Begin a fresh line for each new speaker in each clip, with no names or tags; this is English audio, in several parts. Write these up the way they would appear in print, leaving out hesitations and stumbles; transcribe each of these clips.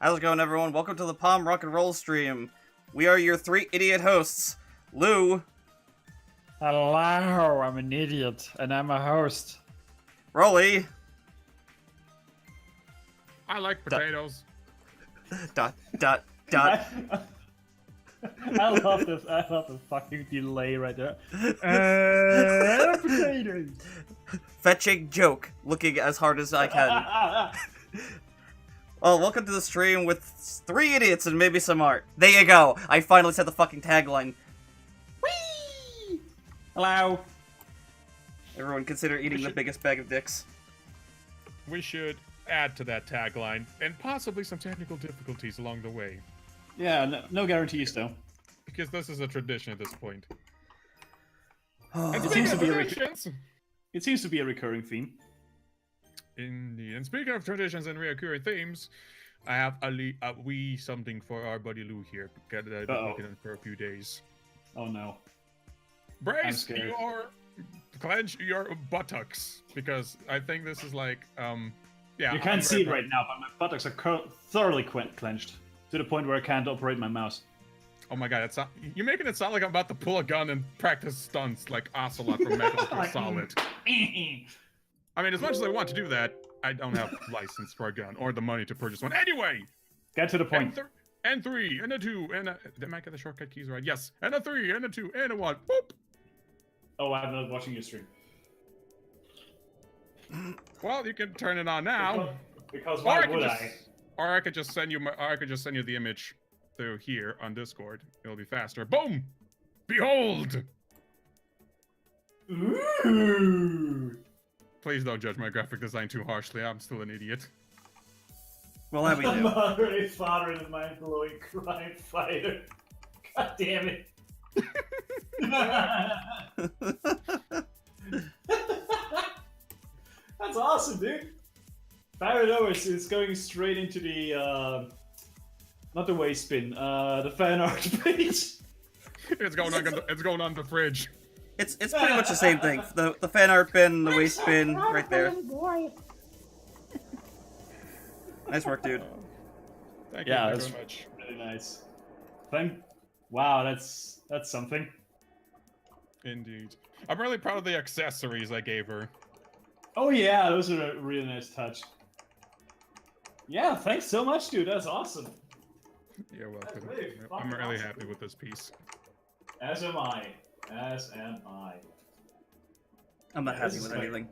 How's it going, everyone? Welcome to the Palm Rock and Roll stream. We are your three idiot hosts. Lou.
Hello, I'm an idiot, and I'm a host.
Rolly.
I like potatoes.
I
love this. I love the fucking delay right there. Potatoes.
Fetching joke. Looking as hard as I can. Well, welcome to the stream with three idiots and maybe some art. There you go. I finally said the fucking tagline.
Whee! Hello.
Everyone consider eating the biggest bag of dicks.
We should add to that tagline, and possibly some technical difficulties along the way.
Yeah, no guarantees though.
Because this is a tradition at this point.
It
seems to be
traditions.
It seems to be a recurring theme.
Indeed. And speaking of traditions and recurring themes, I have a wee something for our buddy Lou here. I've been looking at for a few days.
Oh no.
Brace clench your buttocks, because I think this is like, yeah.
You can't see it right now, but my buttocks are thoroughly clenched, to the point where I can't operate my mouse.
Oh my god, you're making it sound like I'm about to pull a gun and practice stunts like Ocelot from Metal Gear Solid. I mean, as much as I want to do that, I don't have license for a gun or the money to purchase one. Anyway!
Get to the point.
And three, and a two, and a... Did I get the shortcut keys right? Yes. And a three, and a two, and a one. Boop!
Oh, I'm not watching your stream.
Well, you can turn it on now.
Because why would I?
Or I could just send you the image through here on Discord. It'll be faster. Boom! Behold!
Ooh!
Please don't judge my graphic design too harshly. I'm still an idiot.
Well, that we do.
Moderate father in a mind-blowing crime fighter. God damn it. That's awesome, dude. Paradox is going straight into the, not the waste bin, the fan art page.
It's going on the fridge.
It's pretty much the same thing. The fan art bin, the waste bin, right there. Nice work, dude.
Thank you very much.
Really nice. Wow, that's something.
Indeed. I'm really proud of the accessories I gave her.
Oh yeah, those are a really nice touch. Yeah, thanks so much, dude. That's awesome.
You're welcome.
Really
I'm really
awesome.
happy with this piece.
As am I. As am I.
I'm not happy
This
with
is like-
anything.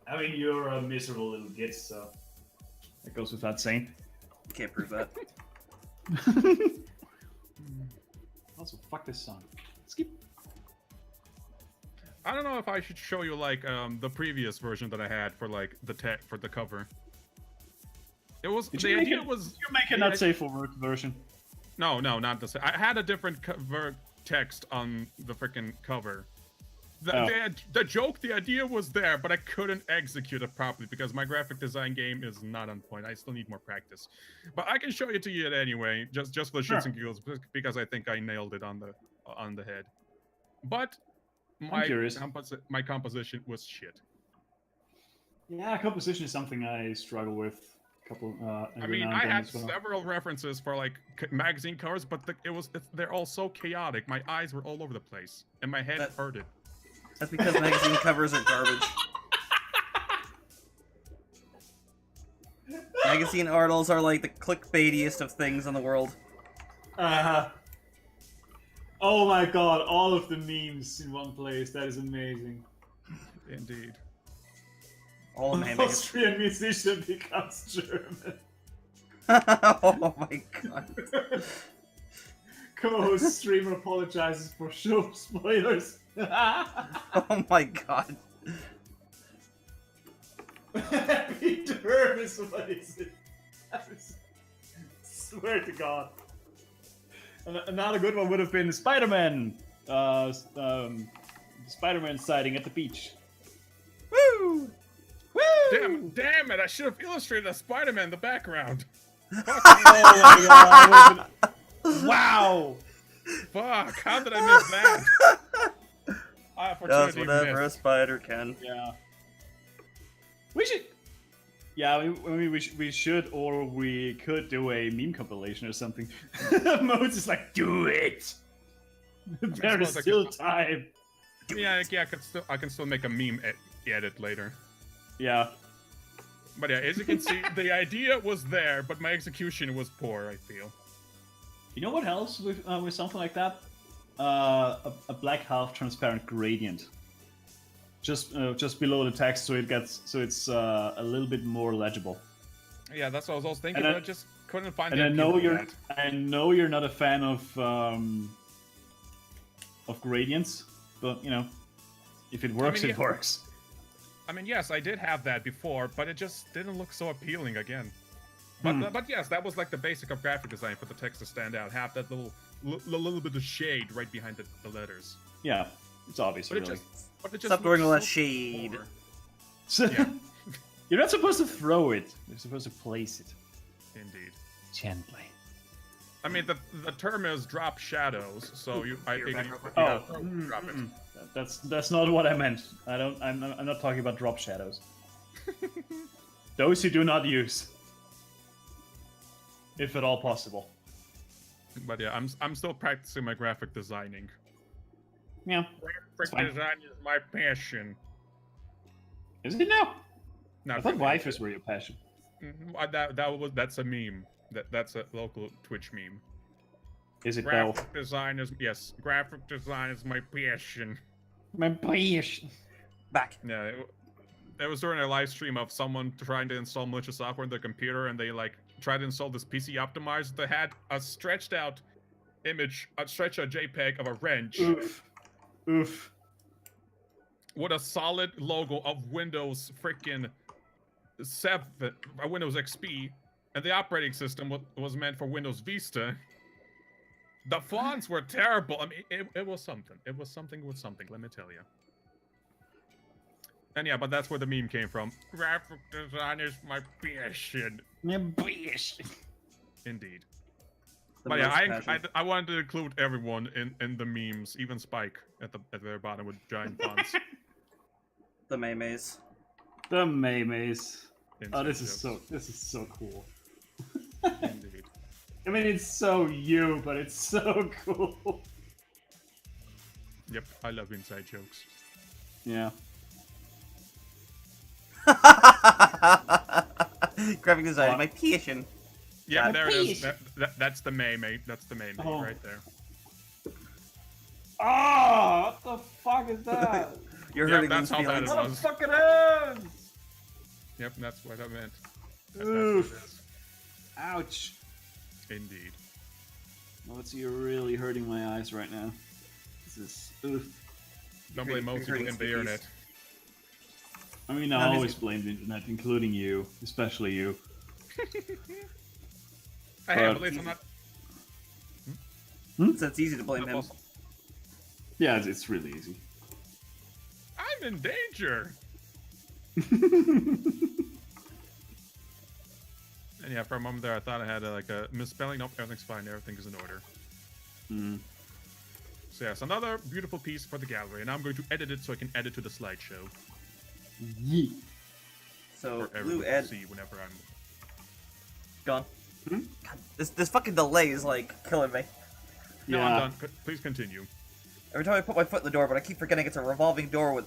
I mean, you're a miserable little git, so that goes without saying.
Can't prove that.
Also, fuck this song. Skip.
I don't know if I should show you like the previous version that I had for like the cover. It was the idea was
you make a not safe for work version.
No, not the same. I had a different cover text on the freaking cover. The joke, the idea was there, but I couldn't execute it properly because my graphic design game is not on point. I still need more practice. But I can show it to you anyway, just for the shits and giggles, because I think I nailed it on the head. But my composition was shit.
Yeah, composition is something I struggle with.
I mean, I had several references for like magazine covers, but they're all so chaotic. My eyes were all over the place, and my head hurted.
That's because magazine covers are garbage. Magazine articles are like the clickbaitiest of things in the world.
Oh my god, all of the memes in one place. That is amazing.
Indeed.
All of
An
my
Austrian musician becomes German.
Oh my god.
Co-host streamer apologizes for show spoilers.
Oh my god.
Happy term is what is it? Swear to God. Another good one would have been Spider-Man. Spider-Man sighting at the beach.
Woo! Woo!
Damn it! I should have illustrated a Spider-Man in the background.
Oh my god! Wow!
Fuck! How did I miss that?
Does whatever a spider can.
Yeah. We should. Yeah, I mean we should, or we could do a meme compilation or something. Modes is like, do it. There is
suppose I
still
could-
time.
Yeah, I can still make a meme edit later.
Yeah.
But yeah, as you can see, the idea was there, but my execution was poor, I feel.
You know what helps with something like that? A black half transparent gradient. Just below the text, so it's a little bit more legible.
Yeah, that's what I was also thinking,
And
but
I-
I just couldn't find
And
the
I know
appeal
you're
of that.
I know you're not a fan of gradients, but you know, if it works,
mean,
it
yeah.
works.
I mean, yes, I did have that before, but it just didn't look so appealing again. But yes, that was like the basic of graphic design for the text to stand out. Have that little bit of shade right behind the letters.
Yeah, it's obvious,
But
really.
But it just
Stop throwing
looks
all that
so
shade.
poor.
So,
Yeah.
you're not supposed to throw it. You're supposed to place it
Indeed.
gently.
I mean, the term is drop shadows, so I
Here,
think
back
you
real quick.
gotta
Oh,
drop it.
That's not what I meant. I'm not talking about drop shadows. Those you do not use, if at all possible.
But yeah, I'm still practicing my graphic designing.
Yeah.
Graphic
fine.
design is my passion.
Is it now?
Not
I thought
really.
waifus were your passion.
That's a meme. That's a local Twitch meme.
Is it though?
Graphic design is graphic design is my passion.
My passion.
Back.
Yeah, it was during a live stream of someone trying to install malicious software in their computer, and they like tried to install this PC optimizer that had a stretched out image, a stretched out JPEG of a wrench
Oof. Oof.
with a solid logo of Windows freaking 7, Windows XP, and the operating system was meant for Windows Vista. The fonts were terrible. I mean, it was something. It was something with something, let me tell you. And yeah, but that's where the meme came from. Graphic design is my passion.
My passion.
Indeed.
The
But yeah,
most passion.
I wanted to include everyone in the memes, even Spike at the very bottom with giant fonts.
The Maymays.
The Maymays. Oh,
Inside
this is
jokes.
so cool.
Indeed.
I mean, it's so you, but it's so cool.
Yep, I love inside jokes.
Yeah.
Graphic design,
What?
my passion.
Yeah,
God,
there it is.
please.
That's the Maymay. That's the Maymay
Oh.
right there.
Oh, what the fuck is that?
You're
Yeah,
hurting
that's
these
how bad
feelings.
it
What a
was.
fucking ass!
Yep, that's what I meant.
Oof. Ouch.
Indeed.
Oh, it's you're really hurting my eyes right now. This is oof.
Don't
You're
blame most people
hurting
in the
Squeakies.
internet.
I mean,
None
I
of
always
you-
blame the internet, including you, especially you.
Hey,
But-
at least I'm not.
So it's easy to blame him.
Yeah, it's really easy.
I'm in danger. And yeah, for a moment there, I thought I had like a misspelling. Nope, everything's fine. Everything is in order.
Mm.
So yes, another beautiful piece for the gallery, and I'm going to edit it so I can add it to the slideshow
Yeet.
So
for everyone
Blue
to
Ed
see whenever I'm.
gone.
Hmm?
God, this fucking delay is like killing me.
No,
Yeah.
I'm done. Please continue.
Every time I put my foot in the door, but I keep forgetting it's a revolving door with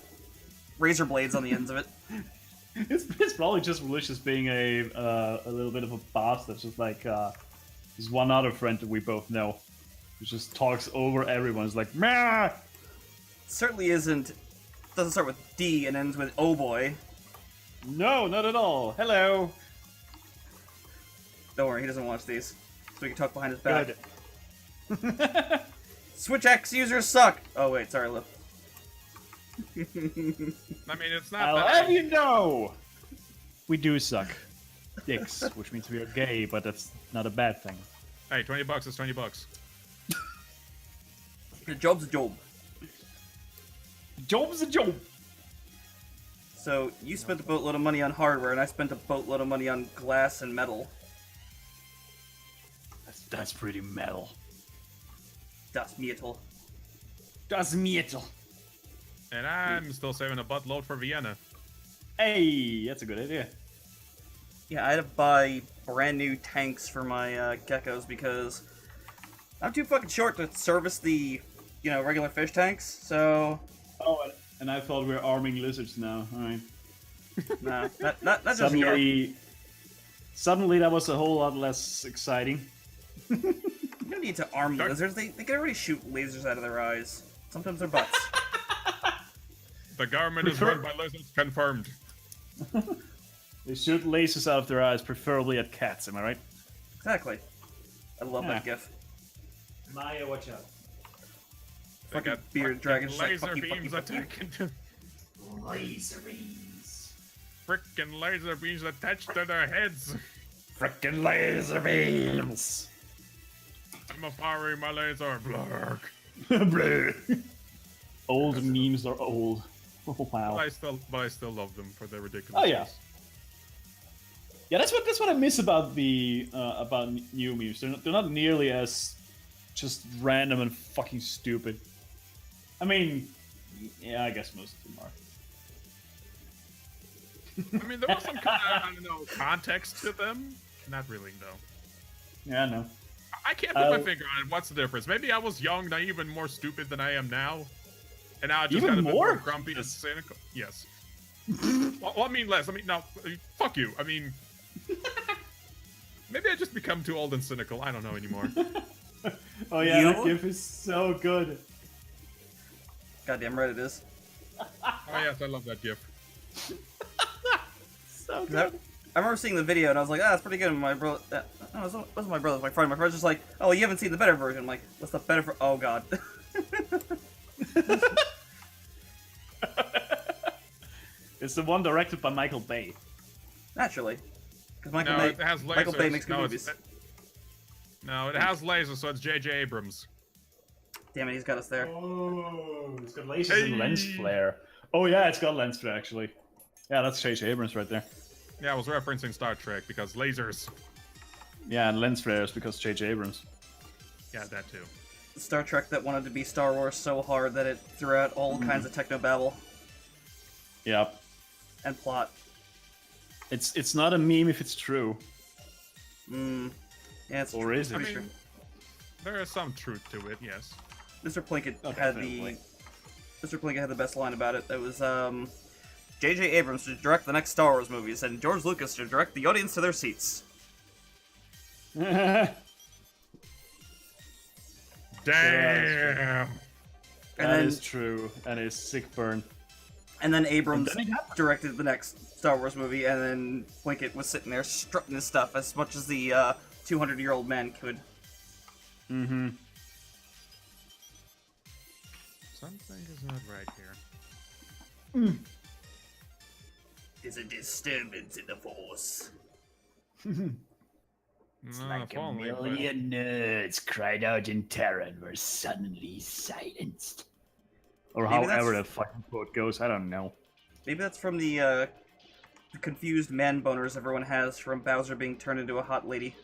razor blades on the ends of it.
It's probably just Malicious being a little bit of a bastard, just like there's one other friend that we both know who just talks over everyone. It's like, meh!
Certainly isn't. Doesn't start with D and ends with oh boy.
No, not at all. Hello.
Don't worry, he doesn't watch these, so we can talk behind his back.
Good.
Switch X users suck. Oh wait, sorry, Lip.
I mean, it's not
I'll
that.
have you know, we do suck dicks, which means we are gay, but that's not a bad thing.
Hey, $20 is $20.
Your job's a job.
Job's a job.
So you spent a boatload of money on hardware, and I spent a boatload of money on glass and metal.
That's pretty metal.
Das Metal.
Das metal.
And I'm still saving a buttload for Vienna.
Hey, that's a good idea.
Yeah, I had to buy brand new tanks for my geckos because I'm too fucking short to service the, regular fish tanks. So,
Oh, and I thought we were arming lizards now. All right.
nah, not just yet.
Suddenly, that was a whole lot less exciting.
You don't need to arm lizards. They can already shoot lasers out of their eyes. Sometimes their butts.
The government is run by lizards, confirmed.
They shoot lasers out of their eyes, preferably at cats. Am I right?
Exactly. I love that
Yeah.
gif.
Maya, watch out.
They
Fucking
got
bearded dragon just like,
laser
fuck you, fuck you,
beams
fuck you.
attacking.
Laser beams.
Frickin' laser beams attached to their heads.
Frickin' laser beams.
I'm firing my laser. Blurk.
Bleh. Old memes are old. Oh wow.
But I still love them for their ridiculous.
Oh yeah. Yeah, that's what I miss about the about new memes. They're not nearly as just random and fucking stupid. I mean, yeah, I guess most of them are.
I mean, there was some kind of, I don't know, context to them. Not really, though.
Yeah, I know.
I can't put my finger on it. What's the difference? Maybe I was young, naive, and more stupid than I am now. And now I just
Even
got a bit
more?
more grumpy and cynical. Yes. Well, I mean less. I mean, no, fuck you. I mean, maybe I just become too old and cynical. I don't know anymore.
Oh yeah,
You?
that gif is so good.
Goddamn right it is.
Oh yes, I love that gif.
So
'Cause I remember seeing the video and I was like, that's pretty good. And my brother, it wasn't my brother, it was my friend. My friend's just like, oh, you haven't seen the better version. I'm like, what's the better version? Oh god.
It's the one directed by Michael Bay.
Naturally. Because
No, it has lasers.
Michael Bay makes good
no,
movies.
No, it has lasers, so it's J.J. Abrams.
Damn it, he's got us there.
Oh, it's got lasers
Hey.
and lens flare. Oh yeah, it's got lens flare actually. Yeah, that's J.J. Abrams right there.
Yeah, I was referencing Star Trek because lasers.
Yeah, and lens flares because J.J. Abrams.
Yeah, that too.
Star Trek that wanted to be Star Wars so hard that it threw out all kinds of technobabble
Yeah,
and plot.
it's not a meme if it's true.
Yeah, it's
Or is
I
it?
mean, there is some truth to it, yes.
Mr. Plinkett
Oh,
had
definitely.
Mr. Plinkett had the best line about it. That was J.J. Abrams to direct the next Star Wars movies, and George Lucas to direct the audience to their seats.
Damn.
And
That
then
is true, and it's sick burn.
and then Abrams
And then it happened.
directed the next Star Wars movie, and then Plinkett was sitting there strutting his stuff as much as the 200-year-old man could.
Mm-hmm.
Something is not right here.
There's a disturbance in the Force.
No, if only, but-
nerds cried out in terror and were suddenly silenced. Or
Maybe
however
that's-
that fucking quote goes, I don't know.
Maybe that's from the confused man boners everyone has from Bowser being turned into a hot lady.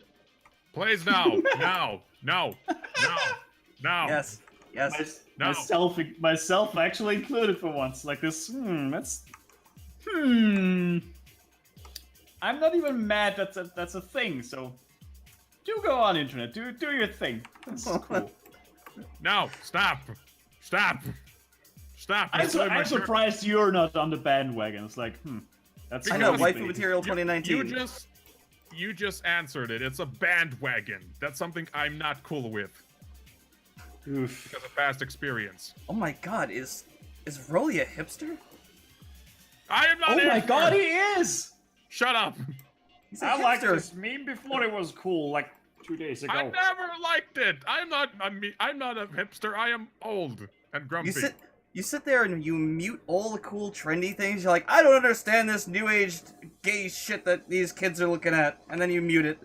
Please no, no, no, no, no.
Yes, yes.
No.
Myself actually included for once. Like this, that's... I'm not even mad that's a thing, so... Do go on, internet. Do your thing. That's cool.
No, stop. Stop. Stop. You're doing my
I'm
shirt.
surprised you're not on the bandwagon. It's like, that's
I know,
Because-
waifu material 2019.
You just answered it. It's a bandwagon. That's something I'm not cool with
Oof.
because of past experience.
Oh my god, is Rolly a hipster?
I am not.
Oh my
in
god,
for-
he is!
Shut up.
He's a
I liked
hipster.
this meme before it was cool, like 2 days ago.
I never liked it. I'm not a hipster. I am old and grumpy.
You sit there and you mute all the cool trendy things. You're like, I don't understand this new age gay shit that these kids are looking at, and then you mute it.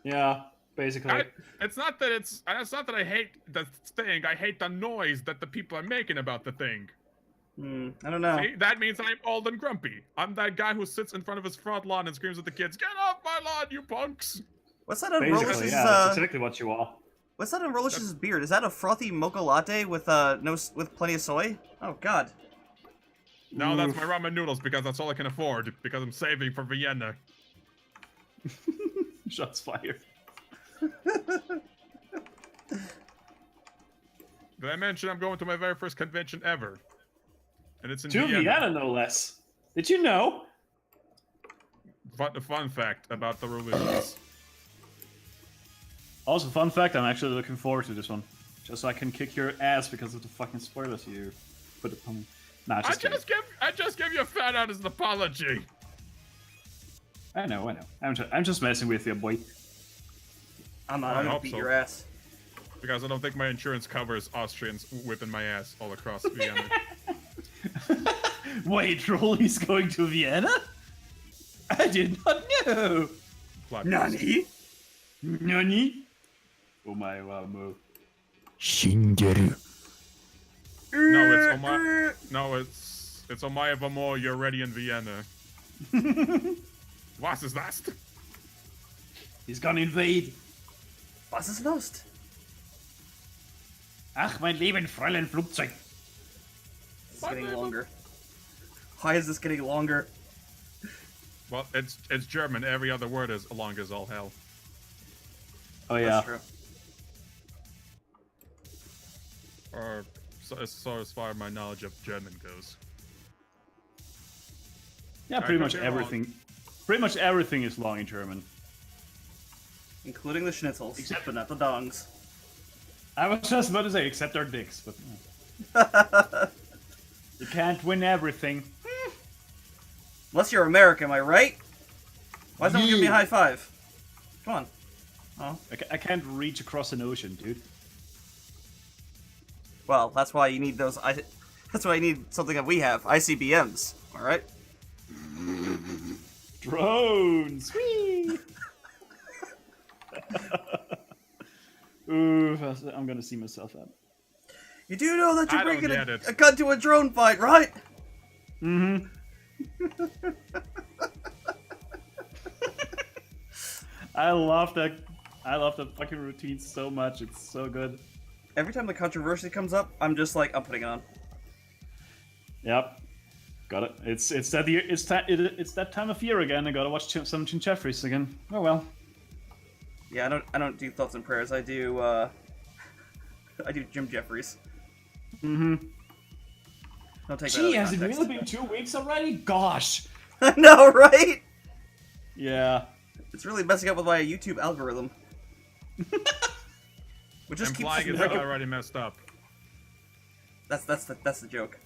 Yeah, basically.
It's not that I hate the thing. I hate the noise that the people are making about the thing.
I don't know.
See, that means I'm old and grumpy. I'm that guy who sits in front of his front lawn and screams at the kids, "Get off my lawn, you punks!"
What's that on
Basically,
Rolish's?
yeah, that's exactly what you are.
What's that on Rolish's beard? Is that a frothy mocha latte with with plenty of soy? Oh god.
No, that's my ramen noodles because that's all I can afford because I'm saving for Vienna.
Shots fired.
Did I mention I'm going to my very first convention ever? And it's in
To Vienna, no less. Did you know?
Fun fact about the release.
Also, fun fact, I'm actually looking forward to this one. Just so I can kick your ass because of the fucking spoilers you put upon me. Nah,
I just gave you a fat out as an apology.
I know. I'm just messing with you, boy.
I'm
I
gonna
hope
beat
so.
your ass.
Because I don't think my insurance covers Austrians whipping my ass all across Vienna.
Wait, Rolly's going to Vienna? I did not know.
Plot
Nani?
Nani? Oh my wow,
No, it's Omar. No, it's Omaya Vamo. You're ready in Vienna. Was ist das?
He's gonna invade.
Was ist los?
Ach, mein Leben, Fräulein Flugzeug.
It's getting longer. Why is this getting longer?
Well, it's German. Every other word is long as all hell.
Oh yeah.
That's true.
Or so as far as my knowledge of German goes.
Yeah, pretty
I
much
could be wrong.
everything. Pretty much everything is long in German.
Including the schnitzels,
Except-
but not the dongs.
I was just about to say, except our dicks, but you can't win everything.
Unless you're American, am I right? Why is someone giving me a
Yeah.
high five? Come on. Oh.
I can't reach across an ocean, dude.
Well, that's why you need those. That's why you need something that we have. ICBMs. All right.
Drones! Whee! Ooh, I'm gonna see myself out.
You do know that you're
I don't
bringing
get it.
a gun to a drone fight, right?
Mm-hmm. I love that fucking routine so much. It's so good.
Every time the controversy comes up, I'm just like, I'm putting on.
Yep. Got it. It's that time of year again. I gotta watch some Jim Jeffries again. Oh well.
Yeah, I don't do thoughts and prayers. I do I do Jim Jeffries.
Mm-hmm.
Don't take that
Gee,
out
has
of
it
context.
really been 2 weeks already? Gosh.
I know, right?
Yeah.
It's really messing up with my YouTube algorithm. Which just
And
keeps
flying is
like,
already messed up.
that's the joke.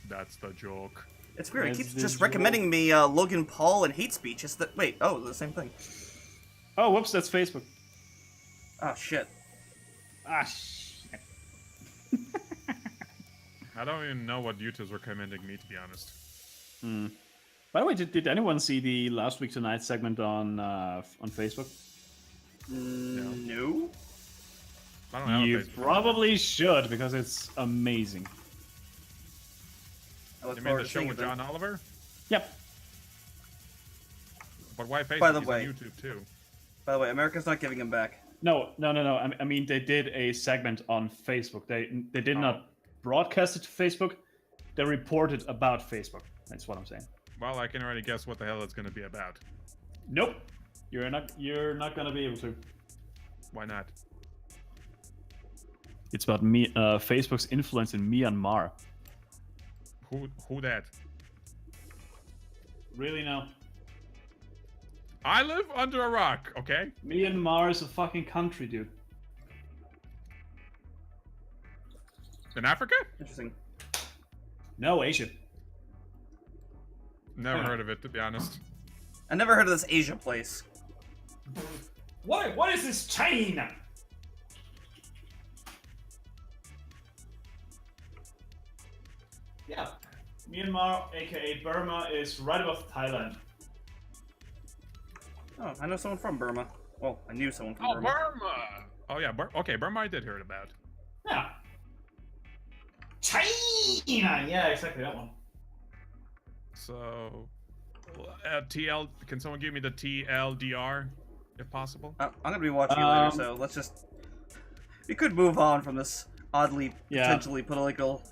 That's the joke.
It's weird. It
That's
keeps
the
just
joke.
recommending me Logan Paul and hate speech. It's that wait, oh, the same thing.
Oh, whoops, that's Facebook.
Oh shit.
Ah, shit.
I don't even know what YouTube's recommending me, to be honest.
By the way, did anyone see the Last Week Tonight segment on Facebook?
No.
I don't have
You
a Facebook.
probably should, because it's amazing.
I look
You mean
forward
the
to
show
seeing
with
it then.
John Oliver?
Yep.
But why Facebook?
By the
He's
way-
on YouTube too.
By the way, America's not giving him back.
No. I mean, they did a segment on Facebook. They did not broadcast it to Facebook. They reported about Facebook. That's what I'm saying.
Well, I can already guess what the hell it's going to be about.
Nope. You're not gonna be able to.
Why not?
It's about me, Facebook's influence in Myanmar.
Who that?
Really now?
I live under a rock, okay?
Myanmar is a fucking country, dude.
In Africa?
Interesting.
No, Asia.
Never heard of it, to be honest.
I never heard of this Asia place.
What is this China? Yeah. Myanmar, aka Burma, is right above Thailand.
Oh, I know someone from Burma. Well, I knew someone from
Oh,
Burma.
Burma! Oh, yeah, okay, Burma I did hear about.
Yeah. China! Yeah, exactly that one.
So, can someone give me the TLDR, if possible?
I'm gonna be watching it later, so let's just. We could move on from this oddly,
Yeah.
potentially political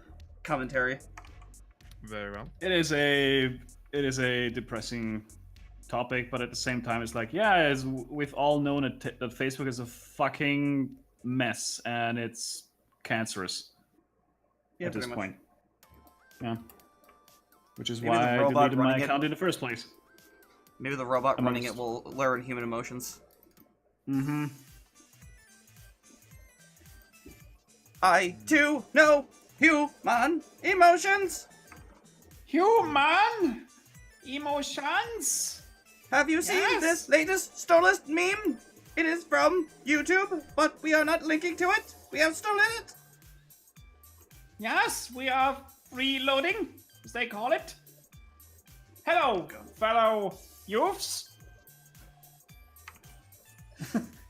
commentary.
Very well.
It is a depressing topic, but at the same time, it's like, yeah, as we've all known that Facebook is a fucking mess and it's cancerous at this point. Yeah. Which is
Maybe the
why I
robot
deleted my
running it-
account in the first place.
Maybe the robot running it
Amongst-
will learn human emotions.
Mm-hmm.
I too know human emotions.
Human emotions.
Have you seen
Yes.
this latest Stolist meme? It is from YouTube, but we are not linking to it. We have stolen it.
Yes, we are reloading, as they call it. Hello, fellow youths.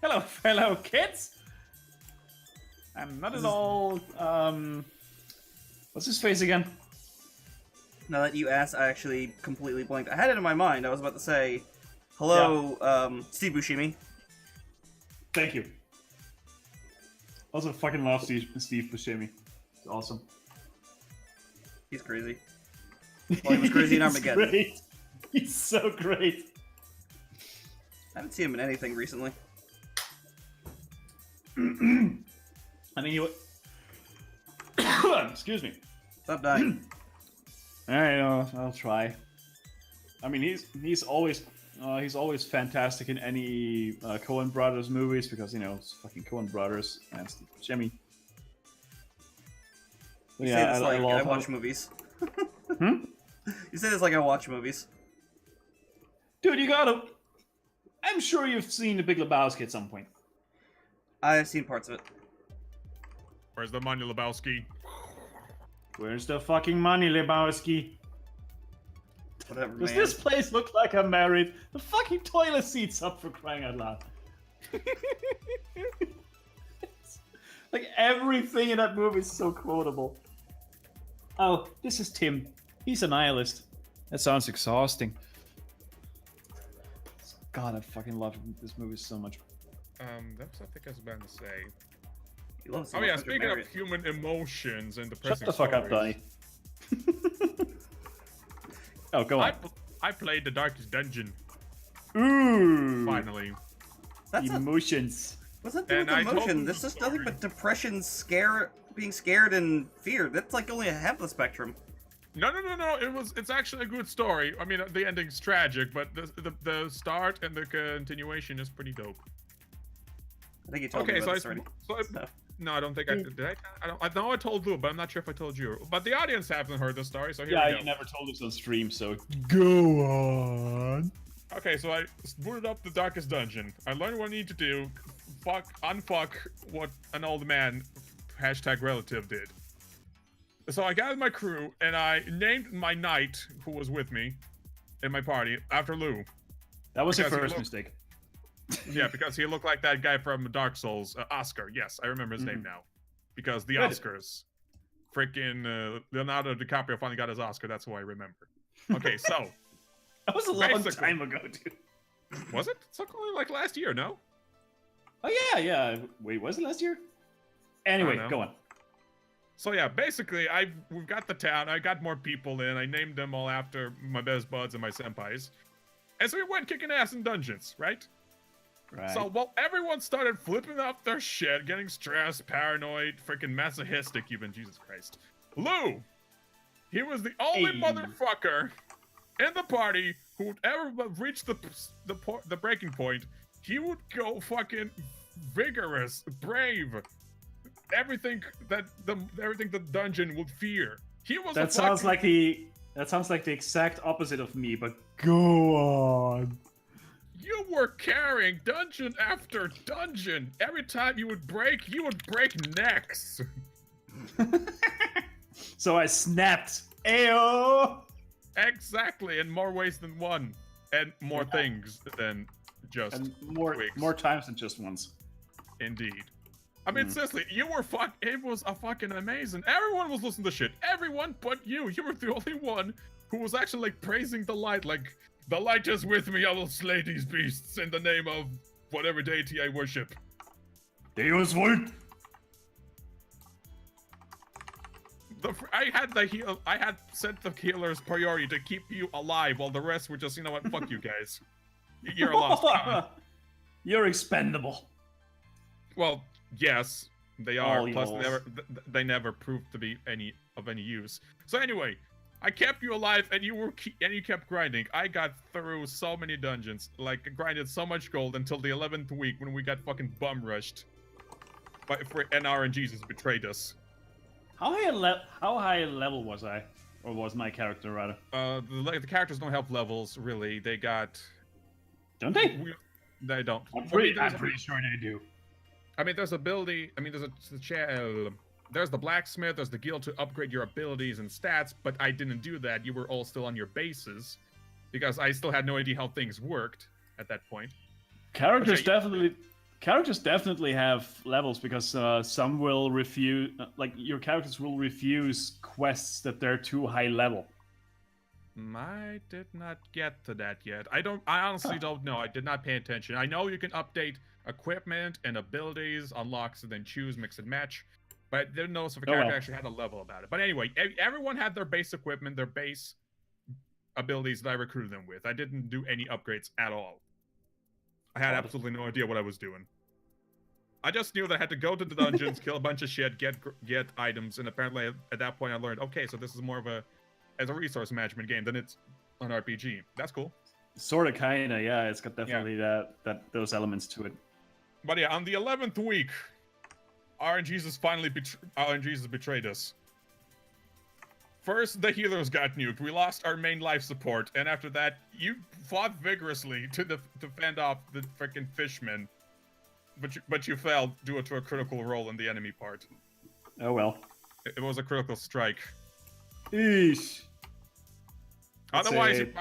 Hello, fellow kids. I'm not at all. What's his face again?
Now that you asked, I actually completely blanked. I had it in my mind. I was about to say, hello, Steve Buscemi.
Thank you. Also, fucking love Steve Buscemi. It's awesome.
He's crazy. Well, he was crazy in
He's
Armageddon.
great. He's so great.
I haven't seen him in anything recently.
I mean, excuse me.
Stop dying.
I'll try. I mean, he's always fantastic in any Coen Brothers movies because it's fucking Coen Brothers and Steve Buscemi. But
You say
yeah,
this
I
like
love
I
how-
watch movies.
Hmm?
You say this like I watch movies.
Dude, you gotta. I'm sure you've seen The Big Lebowski at some point.
I've seen parts of it.
Where's the money, Lebowski?
Where's the fucking money, Lebowski?
Whatever,
Does
man.
this place look like I'm married? The fucking toilet seat's up for crying out loud. Like everything in that movie is so quotable. Oh, this is Tim. He's a nihilist. That sounds exhausting. God, I fucking love this movie so much.
That's what I think I was about to say.
You love it so
Oh
much
yeah,
that you're
speaking of
married.
human emotions and
Shut
depressing
the fuck up,
stories,
Donnie. Oh, go on.
I played the Darkest Dungeon
Ooh.
finally.
That's a,
Emotions.
what's that do with
And I told
emotion?
you
This
the
is nothing
story.
but depression, being scared, and fear. That's like only half the spectrum.
No. It's actually a good story. I mean, the ending's tragic, but the start and the continuation is pretty dope.
I think you told me
Okay,
about
so
this already.
so no, I don't think I did. I know I told Lou, but I'm not sure if I told you. But the audience haven't heard the story, so here
Yeah,
we go.
you never told us on stream, so go on.
Okay, so I booted up the Darkest Dungeon. I learned what I need to do. Unfuck what an old man #relative did. So I gathered my crew and I named my knight who was with me in my party after Lou.
That was your
Because he
first
looked-
mistake.
Yeah, because he looked like that guy from Dark Souls, Oscar. Yes, I remember his name now. Because the
Good.
Oscars. Freaking Leonardo DiCaprio finally got his Oscar. That's who I remember. Okay, so
That was a long
Basically.
time ago, dude.
was it? It's only like last year, no?
Oh yeah. Wait, was it last year? Anyway,
know.
go on.
So yeah, basically, we've got the town. I got more people in. I named them all after my best buds and my senpais, and so we went kicking ass in dungeons, right?
Right.
So while everyone started flipping up their shit, getting stressed, paranoid, freaking masochistic, even Jesus Christ, Lou, he was the only
Hey.
motherfucker in the party who would ever reach the breaking point. He would go fucking vigorous, brave. Everything that the dungeon would fear. He was.
that sounds like the exact opposite of me, but go on.
You were carrying dungeon after dungeon. Every time you would break necks.
So I snapped. Ayo!
Exactly, in more ways than one, and more things than just.
And
Twigs.
more times than just once.
Indeed. I mean, seriously, you were it was a fucking amazing. Everyone was listening to shit. Everyone but you. You were the only one who was actually like praising the light. Like, the light is with me. I will slay these beasts in the name of whatever deity I worship.
Deus Volt!
I had the heal. I had set the healer's priority to keep you alive, while the rest were just, you know what? Fuck you guys. You're a lost cause.
You're expendable.
Well, yes, they are.
Oh,
Plus,
yes.
they never proved to be any use. So anyway, I kept you alive, and you kept grinding. I got through so many dungeons, like grinded so much gold until the 11th week when we got fucking bum rushed. And RNGesus betrayed us.
How high a level was I, or was my character rather?
The characters don't have levels really. They got.
Don't they?
They don't.
I'm pretty sure they do.
I mean, there's ability. I mean, there's the blacksmith. There's the guild to upgrade your abilities and stats. But I didn't do that. You were all still on your bases, because I still had no idea how things worked at that point.
Characters definitely have levels, because some will refuse. Like your characters will refuse quests that they're too high level.
I did not get to that yet. I honestly don't know. I did not pay attention. I know you can update equipment and abilities, unlocks, and then choose, mix and match. But I didn't know if a character actually had a level about it. But anyway, everyone had their base equipment, their base abilities that I recruited them with. I didn't do any upgrades at all. I had absolutely no idea what I was doing. I just knew that I had to go to the dungeons, kill a bunch of shit, get items, and apparently at that point I learned, okay, so this is more of a resource management game than it's an RPG. That's cool.
Sorta, kinda, yeah. It's got definitely those elements to it.
But yeah, on the 11th week, RNGesus betrayed us. First, the healers got nuked. We lost our main life support, and after that, you fought vigorously to fend off the freaking fishmen, but you failed due to a critical role in the enemy part.
Oh well.
It was a critical strike.
Eesh.
Otherwise, if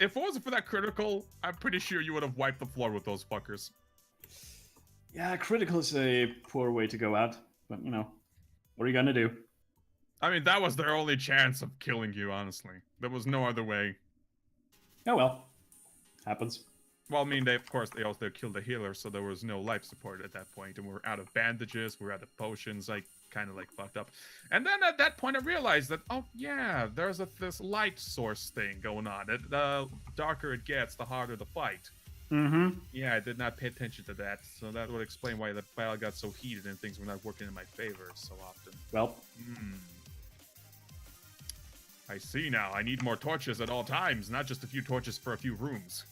it wasn't for that critical, I'm pretty sure you would have wiped the floor with those fuckers.
Yeah, critical is a poor way to go out, but you know, what are you gonna do?
I mean, that was their only chance of killing you, honestly. There was no other way.
Oh well. Happens.
Well, I mean, they also killed the healer, so there was no life support at that point, and we were out of bandages, we were out of potions, I kind of like fucked up. And then at that point I realized that, oh yeah, there's this light source thing going on. The darker it gets, the harder the fight.
Mm-hmm.
Yeah, I did not pay attention to that, so that would explain why the battle got so heated and things were not working in my favor so often.
Well.
I see now. I need more torches at all times, not just a few torches for a few rooms.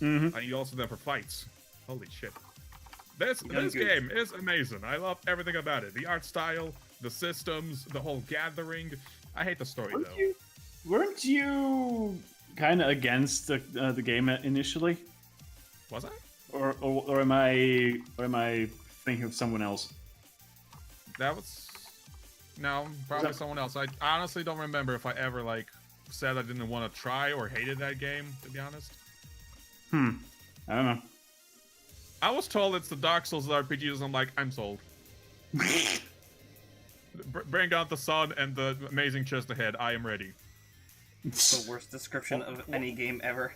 Mm-hmm.
I need also them for fights. Holy shit. This game is amazing. I love everything about it. The art style, the systems, the whole gathering. I hate the story, though.
Weren't you kind of against the game initially?
Was I?
Or am I thinking of someone else?
That was... No, probably someone else. I honestly don't remember if I ever, like, said I didn't want to try or hated that game, to be honest.
I don't know.
I was told it's the Dark Souls RPGs, and I'm like, I'm sold. Bring out the sun and the amazing chest ahead. I am ready.
The worst description of any game ever.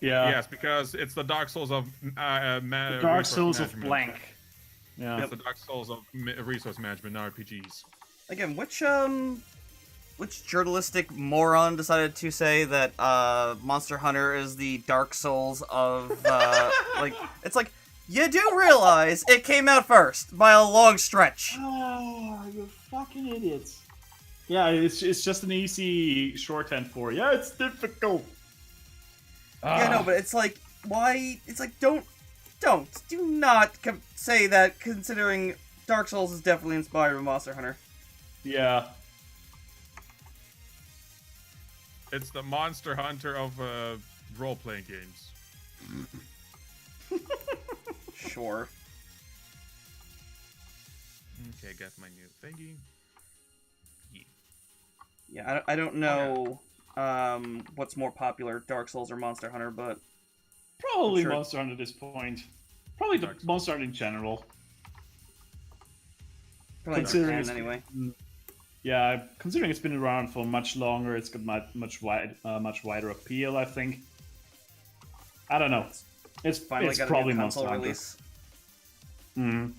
Yeah.
Yes, because it's the Dark Souls of
the Dark Souls of blank. Yeah.
It's the Dark Souls of resource management, not RPGs.
Again, which journalistic moron decided to say that Monster Hunter is the Dark Souls of like, it's like, you do realize it came out first by a long stretch.
Oh, you fucking idiots. Yeah, it's just an easy shorthand for, yeah, it's difficult.
Yeah, no, but it's like, why? It's like, do not say that, considering Dark Souls is definitely inspired by Monster Hunter.
Yeah.
It's the Monster Hunter of role-playing games.
Sure.
Okay, got my new thingy.
Yeah, I don't know what's more popular, Dark Souls or Monster Hunter, but...
Probably
sure.
Monster Hunter at this point. Probably the Monster Hunter in general.
Probably
Considering
canon, anyway.
Yeah, considering it's been around for much longer, it's got much wider appeal, I think. I don't know. It's
Finally got
probably
a new
Monster
console
Hunter.
release.
Mm.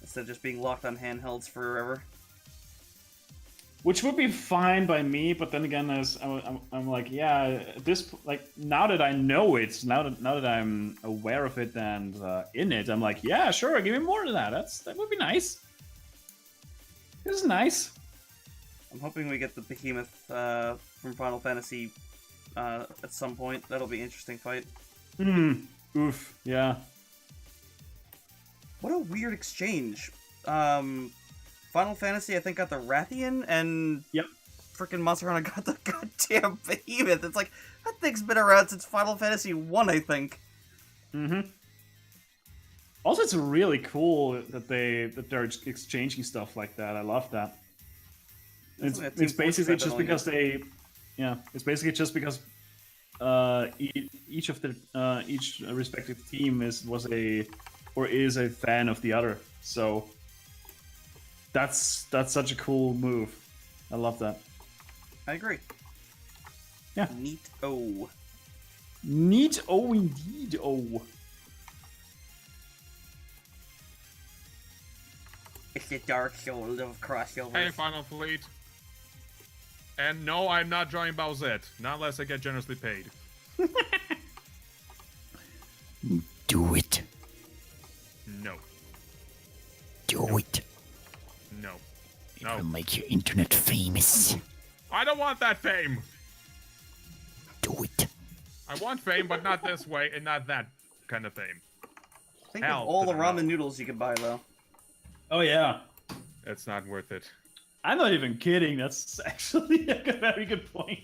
Instead of just being locked on handhelds forever.
Which would be fine by me, but then again, I'm like, yeah, this like now that I know it, now that I'm aware of it and in it, I'm like, yeah, sure, give me more than that. That would be nice. This is nice.
I'm hoping we get the behemoth from Final Fantasy at some point. That'll be an interesting fight.
Oof. Yeah.
What a weird exchange. Final Fantasy, I think, got the Rathian, and
Yep.
freaking Monster Hunter got the goddamn behemoth. It's like, that thing's been around since Final Fantasy 1, I think.
Also, it's really cool that they're exchanging stuff like that. I love that. It's basically just because it's basically just because each of the each respective team is a fan of the other. So that's such a cool move. I love that.
I agree.
Yeah.
Neat-o.
Neat-o indeed-o.
It's the Dark Souls of crossovers.
Hey, Final Fleet. And no, I'm not joining Bowsette. Not unless I get generously paid.
Do it.
No.
Do it.
No.
It
No.
will make your internet famous.
I don't want that fame.
Do it.
I want fame, but not this way, and not that kind of fame.
Think
Hell
of all
to
the
the no.
ramen noodles you could buy, though.
Oh yeah.
It's not worth it.
I'm not even kidding. That's actually a very good point.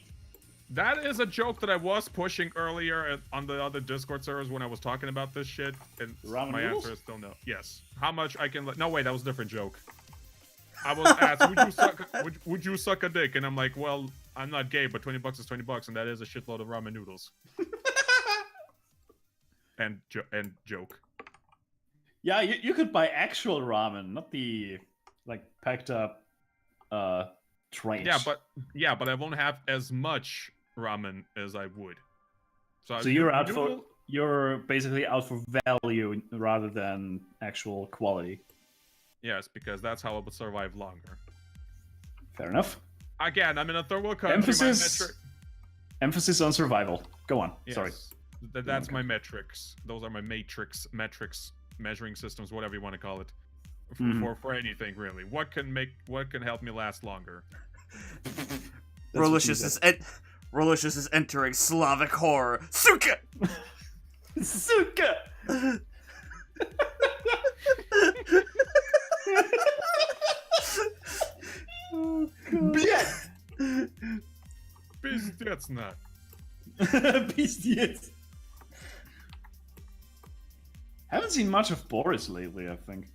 That is a joke that I was pushing earlier on the other Discord servers when I was talking about this shit, and
Ramen
my
noodles?
answer is still no. Yes. How much I can? No, wait, that was a different joke. I was asked, would you suck a dick? And I'm like, well, I'm not gay, but $20 is $20, and that is a shitload of ramen noodles. and joke.
Yeah, you could buy actual ramen, not the like packed up trash.
Yeah, but I won't have as much ramen as I would.
So you're basically out for value rather than actual quality.
Yes, because that's how I would survive longer.
Fair enough.
Again, I'm in a third world country.
Emphasis on survival. Go on.
Yes.
Sorry.
That's my metrics. Those are my metrics, measuring systems, whatever you want to call it, for anything really. What can help me last longer?
Rolicious is entering Slavic horror. Suka!
Suka!
Oh, God.
Пиздец not.
Пиздец. Haven't seen much of Boris lately, I think.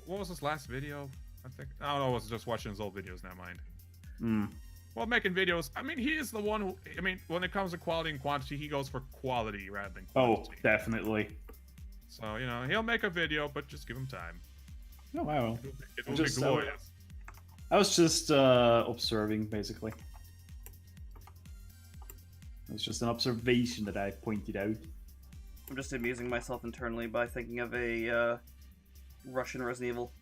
What was his last video? I think I was just watching his old videos. Never mind. Well, making videos. I mean, he is the one who. I mean, when it comes to quality and quantity, he goes for quality rather than quantity.
Oh, definitely.
So he'll make a video, but just give him time.
Oh wow.
It will be glorious.
I was just observing, basically. It was just an observation that I pointed out.
I'm just amusing myself internally by thinking of a Russian Resident Evil.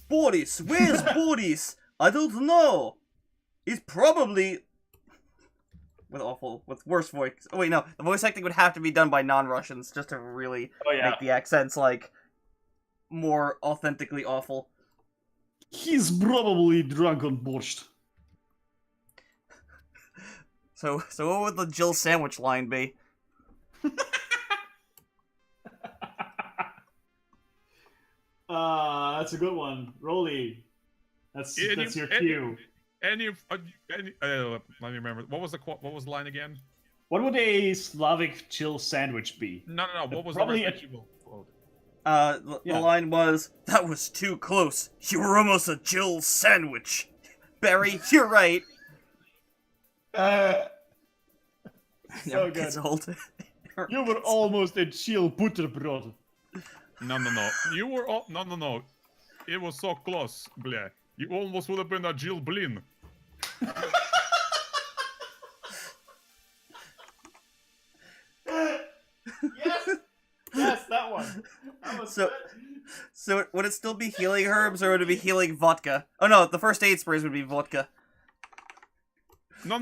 Boris! Where's Boris? I don't know! He's probably... With worse voice... Oh wait, no. The voice acting would have to be done by non-Russians just to really make the accents, like, more authentically awful.
He's probably drunk on borscht.
So what would the Jill sandwich line be?
That's a good one. Rolly. That's your cue.
Let me remember. What was the line again?
What would a Slavic chill sandwich be?
No. What was
probably
the Resident Evil quote?
The line was, "That was too close. You were almost a Jill sandwich." Barry, you're right.
So
Never
good.
gets old.
You were almost a chill butterbrot.
No. You were no. It was so close, blah. You almost would have been a Jill Blin.
Yes, that one. That was
So So would it still be healing herbs, or would it be healing vodka? Oh no, the first aid sprays would be vodka.
No.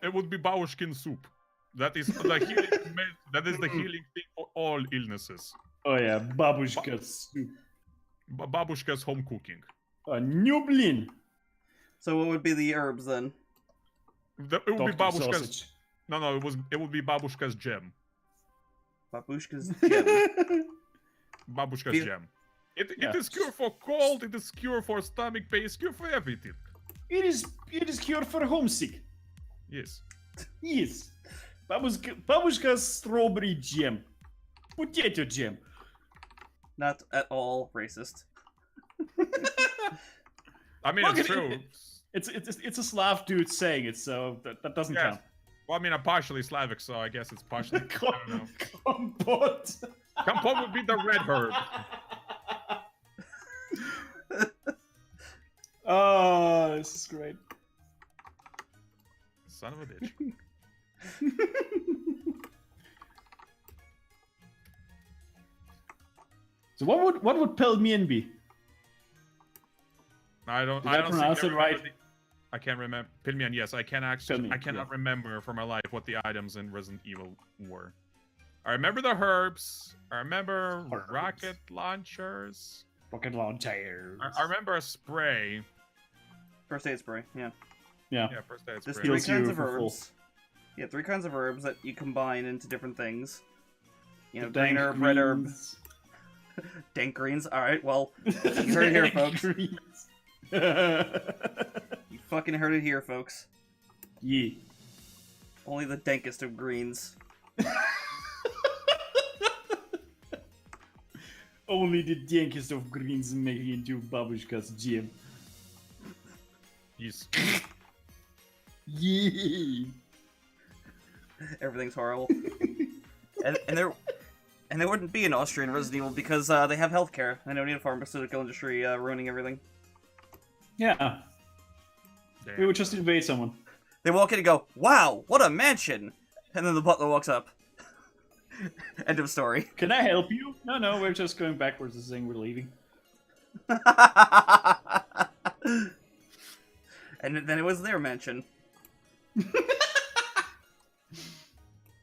It would be Babushkin soup. That is the healing. That is the healing thing for all illnesses.
Oh yeah, babushka's soup.
Babushka's home cooking.
Nublin.
So what would be the herbs then?
It would be
Doctor
Babushka's.
sausage.
No. It would be Babushka's gem.
Babushka's gem.
Babushka's
Feel-
gem. It
Yeah.
is cure for cold. It is cure for stomach pain. It's cure for everything.
It is cure for homesick.
Yes.
Yes. Babushka's strawberry jam. Potato jam.
Not at all racist.
I mean,
Look
it's
at
true.
it. It's a Slav dude saying it, so that doesn't
Yes.
count.
Well, I mean, I'm partially Slavic, so I guess it's partially. I don't know.
Kompot.
Kompot would be the red herb.
Oh, this is great.
Son of a bitch.
So what would Pelmian be?
I don't.
Did
I
I
don't
pronounce
think
it
I
right?
remember I can't remember. Pinmian, yes, I can actually.
Pinmian,
I cannot
yeah.
remember for my life what the items in Resident Evil were. I remember the herbs. I remember
Herbs.
rocket launchers.
Rocket launcher.
I remember a spray.
First aid spray, yeah.
Yeah.
Yeah, first aid
There's
spray.
three
Heals you
kinds of
for full.
herbs. Yeah, 3 kinds of herbs that you combine into different things. You know,
The
green
dank
herb, red herb,
greens.
dank greens. Alright, well, you heard it here,
Dank
folks.
greens.
You fucking heard it here, folks.
Yeah.
Only the dankest of greens.
Only the dankest of greens make it into Babushka's jam.
Yes.
Yeah.
Everything's horrible. and there wouldn't be an Austrian Resident Evil because they have healthcare. They don't need a pharmaceutical industry ruining everything.
Yeah. We
Damn.
would just invade someone.
They walk in and go, "Wow, what a mansion!" And then the butler walks up. End of story.
Can I help you? No, we're just going backwards and saying we're leaving.
And then it was their mansion.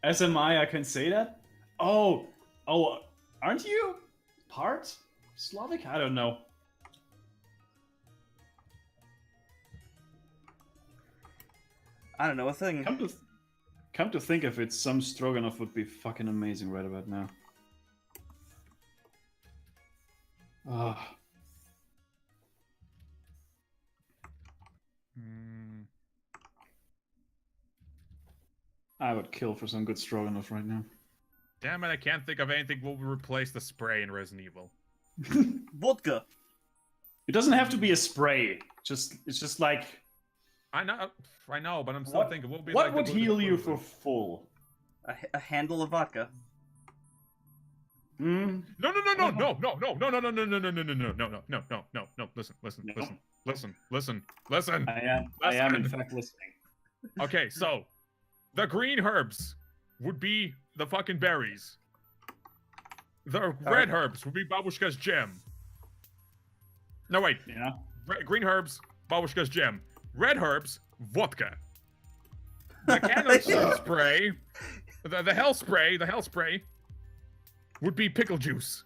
SMI, I can say that? Oh, aren't you part Slavic? I don't know.
I don't know, a thing.
Come to think of it, some Stroganoff would be fucking amazing right about now. Ah,
Hmm.
I would kill for some good Stroganoff right now.
Damn it! I can't think of anything will replace the spray in Resident Evil.
Vodka.
It doesn't have to be a spray. It's just like
I know, but I'm still
what,
thinking. What would be
what
like the
would
good
heal you for
equivalent?
full?
A handle of vodka.
Hmm?
No! Listen.
I am in fact listening.
Okay, so the green herbs would be the fucking berries. The red herbs would be Babushka's gem. No wait,
Yeah.
green herbs, Babushka's gem. Red herbs, vodka. The candle spray, the hell spray would be pickle juice.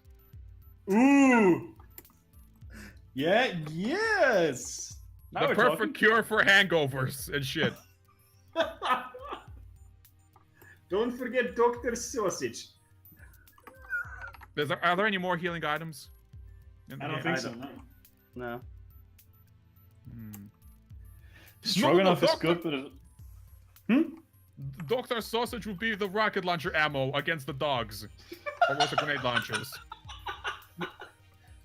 Ooh. Yeah. Yes. Now
The
we're
perfect
talking.
cure for hangovers and shit.
Don't forget Dr. Sausage.
Are there any more healing items?
I don't
Yeah,
think
I
so.
don't-
No.
No.
Hmm.
Stroganoff is
Doctor-
good, but it...
Dr. Sausage would be the rocket launcher ammo against the dogs. Or was the grenade launchers?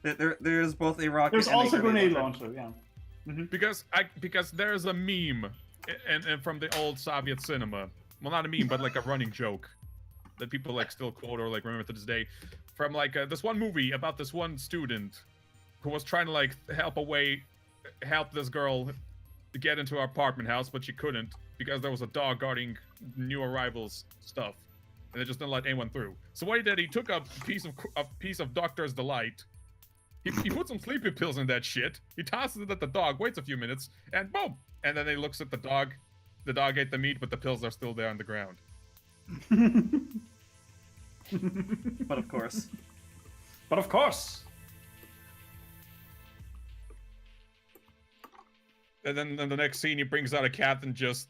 There's both a rocket
There's
and a
also grenade launcher. Yeah.
Because there's a meme and from the old Soviet cinema. Well, not a meme, but like a running joke that people like still quote or like remember to this day. From like this one movie about this one student who was trying to like help this girl get into her apartment house, but she couldn't because there was a dog guarding new arrivals stuff, and they just didn't let anyone through. So what he did, he took a piece of Doctor's Delight, He puts some sleepy pills in that shit. He tosses it at the dog, waits a few minutes, and boom! And then he looks at the dog. The dog ate the meat, but the pills are still there on the ground.
But of course.
But of course.
And then in the next scene, he brings out a cat and just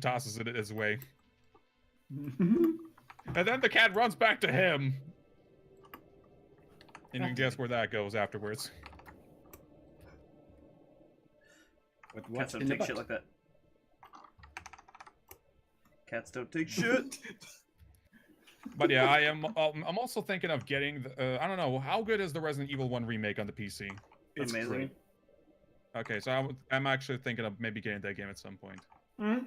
tosses it his way. And then the cat runs back to him. And you can guess where that goes afterwards.
With
Cats
what's
don't
in the
take
butt?
shit like that. Cats don't take shit.
But yeah, I'm also thinking of getting the, I don't know, how good is the Resident Evil 1 remake on the PC?
It's
Amazing.
great.
Okay, so I'm actually thinking of maybe getting that game at some point.
Mhm.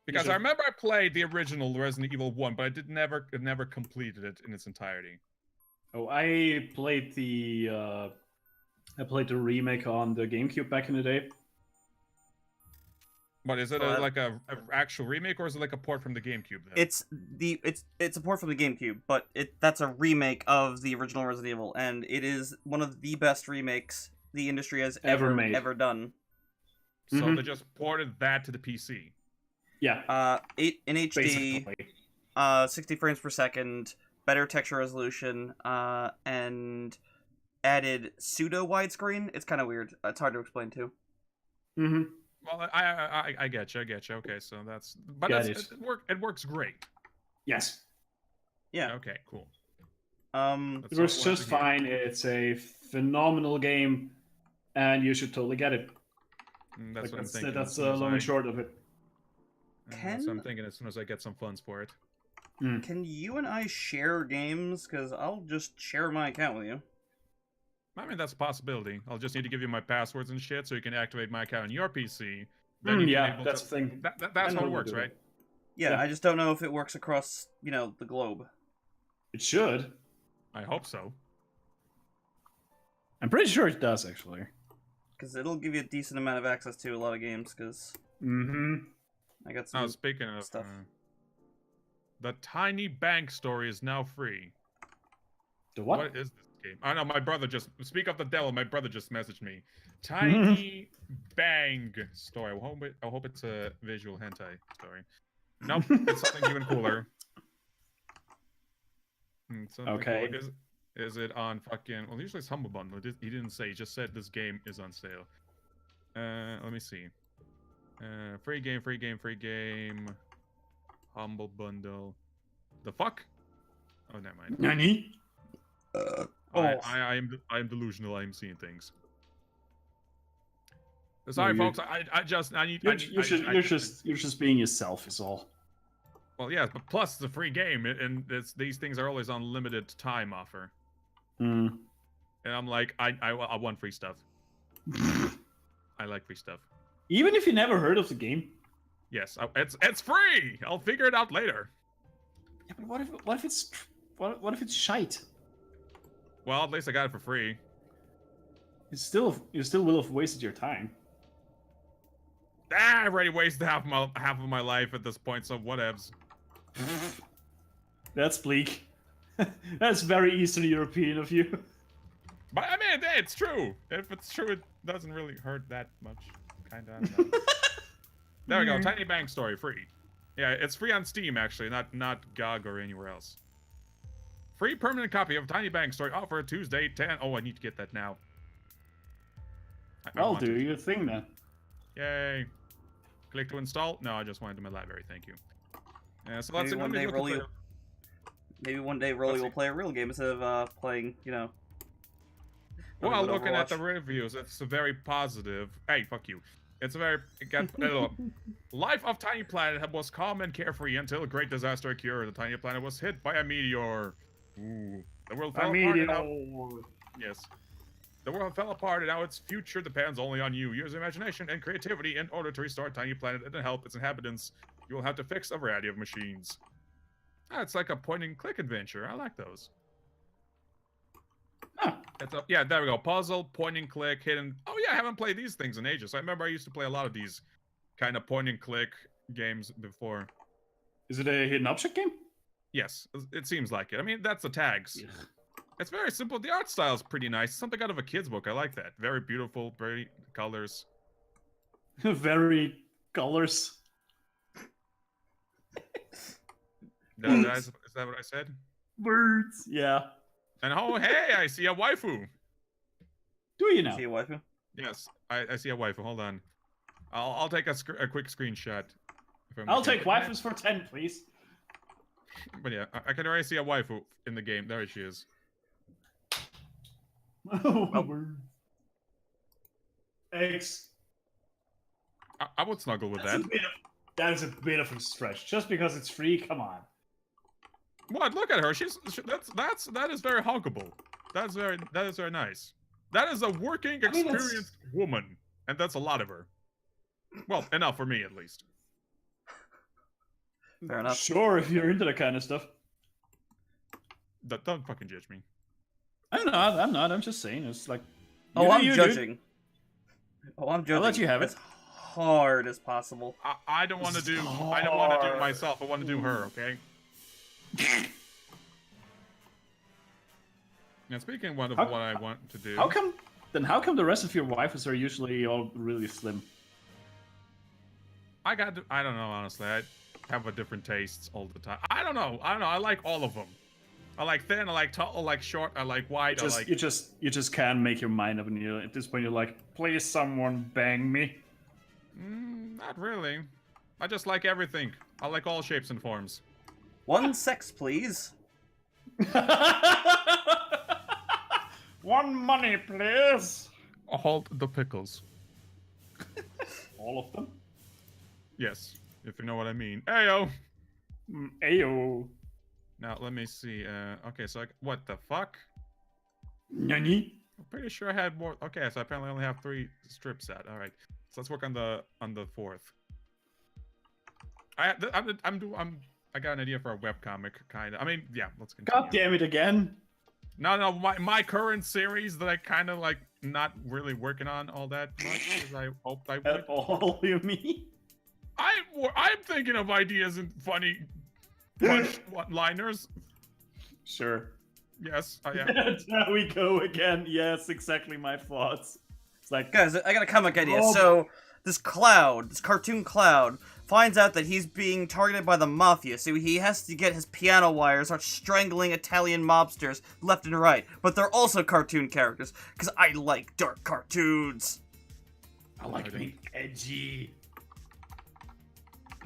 Because
should.
I remember I played the original Resident Evil 1, but I never completed it in its entirety.
Oh, I played the remake on the GameCube back in the day.
But is it
Oh,
like a actual remake, or is it like a port from the GameCube then?
It's a port from the GameCube, but that's a remake of the original Resident Evil, and it is one of the best remakes the industry has
Ever made.
ever done.
So
Mhm.
they just ported that to the PC.
Yeah,
In HD,
basically.
60 frames per second, better texture resolution, and added pseudo widescreen. It's kind of weird. It's hard to explain too.
Mm-hmm.
Well, I get you. Okay, so
Got
it works great.
Yes,
Yeah.
Okay, cool.
Um.
That's
it
all
works
I wanted
just
to hear.
fine. It's a phenomenal game, and you should totally get it.
That's
Like,
what I'm thinking.
That's
as soon as
long
I-
and short of it.
That's what I'm thinking as soon as I get some funds for it.
Can you and I share games? Because I'll just share my account with you.
I mean, that's a possibility. I'll just need to give you my passwords and shit so you can activate my account on your PC. Then you can
Yeah,
able
that's
to...
the thing.
That's how it works, right?
Yeah,
Yeah.
I just don't know if it works across, the globe.
It should.
I hope so.
I'm pretty sure it does, actually.
Because it'll give you a decent amount of access to a lot of games, because
Mm-hmm.
I got some...
Oh, speaking of
stuff.
The Tiny Bank story is now free.
The what?
What is this game? I know my brother just speak of the devil. My brother just messaged me. Tiny Bang story. I hope it's a visual hentai story. Nope, it's something even cooler. Something
Okay.
cooler. Is it on fucking? Well, usually it's Humble Bundle. He didn't say. He just said this game is on sale. Let me see. Free game. Humble Bundle. The fuck? Oh, never mind.
Nani?
I am delusional. I am seeing things. Sorry,
No,
folks. I need.
You're just being yourself, is all.
Well, yeah, but plus it's a free game, and these things are always on limited time offer.
Mm.
And I'm like, I want free stuff. I like free stuff.
Even if you never heard of the game.
Yes, it's free. I'll figure it out later.
Yeah, but what if it's shite?
Well, at least I got it for free.
You still will have wasted your time.
I've already wasted half of my life at this point, so whatevs.
That's bleak. That's very Eastern European of you.
But I mean, hey, it's true. If it's true, it doesn't really hurt that much. Kinda. I don't know. There we go. Tiny Bank Story, free. Yeah, it's free on Steam actually, not GOG or anywhere else. Free permanent copy of Tiny Bank Story offered Tuesday 10. Oh, I need to get that now. I
I'll
want
do
to.
your thing then.
Yay. Click to install. No, I just wanted to my library. Thank you. So let's
Maybe one day Rolly
Let's
will
see.
play a real game instead of playing,
Well,
nothing but
looking at the
Overwatch.
reviews, it's a very positive. Hey, fuck you. It's a very life of Tiny Planet was calm and carefree until a great disaster occurred. The tiny planet was hit by a meteor. Ooh. The world fell apart. And now, yes. The world fell apart, and now its future depends only on you. Use imagination and creativity in order to restore Tiny Planet and to help its inhabitants. You will have to fix a variety of machines. It's like a point-and-click adventure. I like those.
Huh.
Yeah, there we go. Puzzle, point-and-click, hidden. Oh yeah, I haven't played these things in ages. I remember I used to play a lot of these kind of point-and-click games before.
Is it a hidden object game?
Yes, it seems like it. I mean, that's the tags. It's very simple. The art style is pretty nice. Something out of a kid's book. I like that. Very beautiful, very colors.
Very colors.
Is that what I said?
Birds. Yeah.
And oh, hey, I see a waifu.
Do you now?
See a waifu?
Yes, I see a waifu. Hold on. I'll take a quick screenshot.
I'll take waifus for 10, please.
But yeah, I can already see a waifu in the game. There she is.
Eggs.
I would snuggle with that.
That is a bit of a stretch. Just because it's free, come on.
What? Look at her. That is very huggable. That is very nice. That is a working, experienced woman, and that's a lot of her. Well, enough for me at least.
Fair enough.
Sure, if you're into that kind of stuff.
Don't fucking judge me.
I'm not. I'm just saying. It's like.
Oh, I'm judging. Oh, I'm judging.
I'll let you have
as
it.
hard as possible.
I don't want to do. I don't want to do myself. I want to do her. Okay. Now, speaking of what I want to do.
How come the rest of your waifus are usually all really slim?
I don't know, honestly. I have a different tastes all the time. I don't know. I like all of them. I like thin. I like tall. I like short. I like wide.
You just can't make your mind up, and at this point you're like, please, someone bang me.
Not really. I just like everything. I like all shapes and forms.
One sex, please.
One money, please.
Hold the pickles.
All of them?
Yes, if you know what I mean. Ayo.
Ayo.
Now let me see. Okay, so what the fuck?
Nani?
I'm pretty sure I had more. Okay, so I apparently only have 3 strips set. All right, so let's work on the 4th. I got an idea for a webcomic, kind of. I mean, yeah, let's continue.
God damn it again.
No, my current series that I kind of like not really working on all that much as I hoped I would.
At all, you mean?
I'm thinking of ideas and funny one-liners.
Sure.
Yes, I am.
There we go again. Yes, exactly my thoughts. It's like,
Guys, I got a comic idea. So, this cartoon Cloud, finds out that he's being targeted by the Mafia, so he has to get his piano wire, start strangling Italian mobsters left and right. But they're also cartoon characters, because I like dark cartoons.
I like being edgy.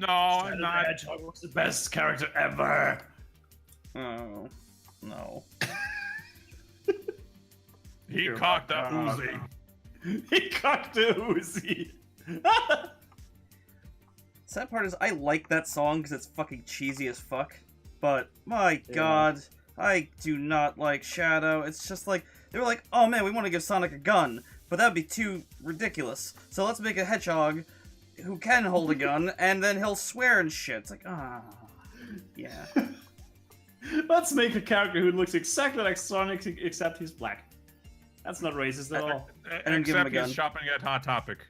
No, I'm not.
Hedgehog was the best character ever.
Oh, no.
He cocked the Uzi.
He cocked the Uzi.
Sad part is, I like that song because it's fucking cheesy as fuck. But, my god, I do not like Shadow. It's just like, they were like, oh man, we want to give Sonic a gun, but that would be too ridiculous. So let's make a hedgehog who can hold a gun, and then he'll swear and shit. It's like, yeah.
Let's make a character who looks exactly like Sonic, except he's black. That's not racist at all.
And give him a
Except
gun.
he's shopping at Hot Topic.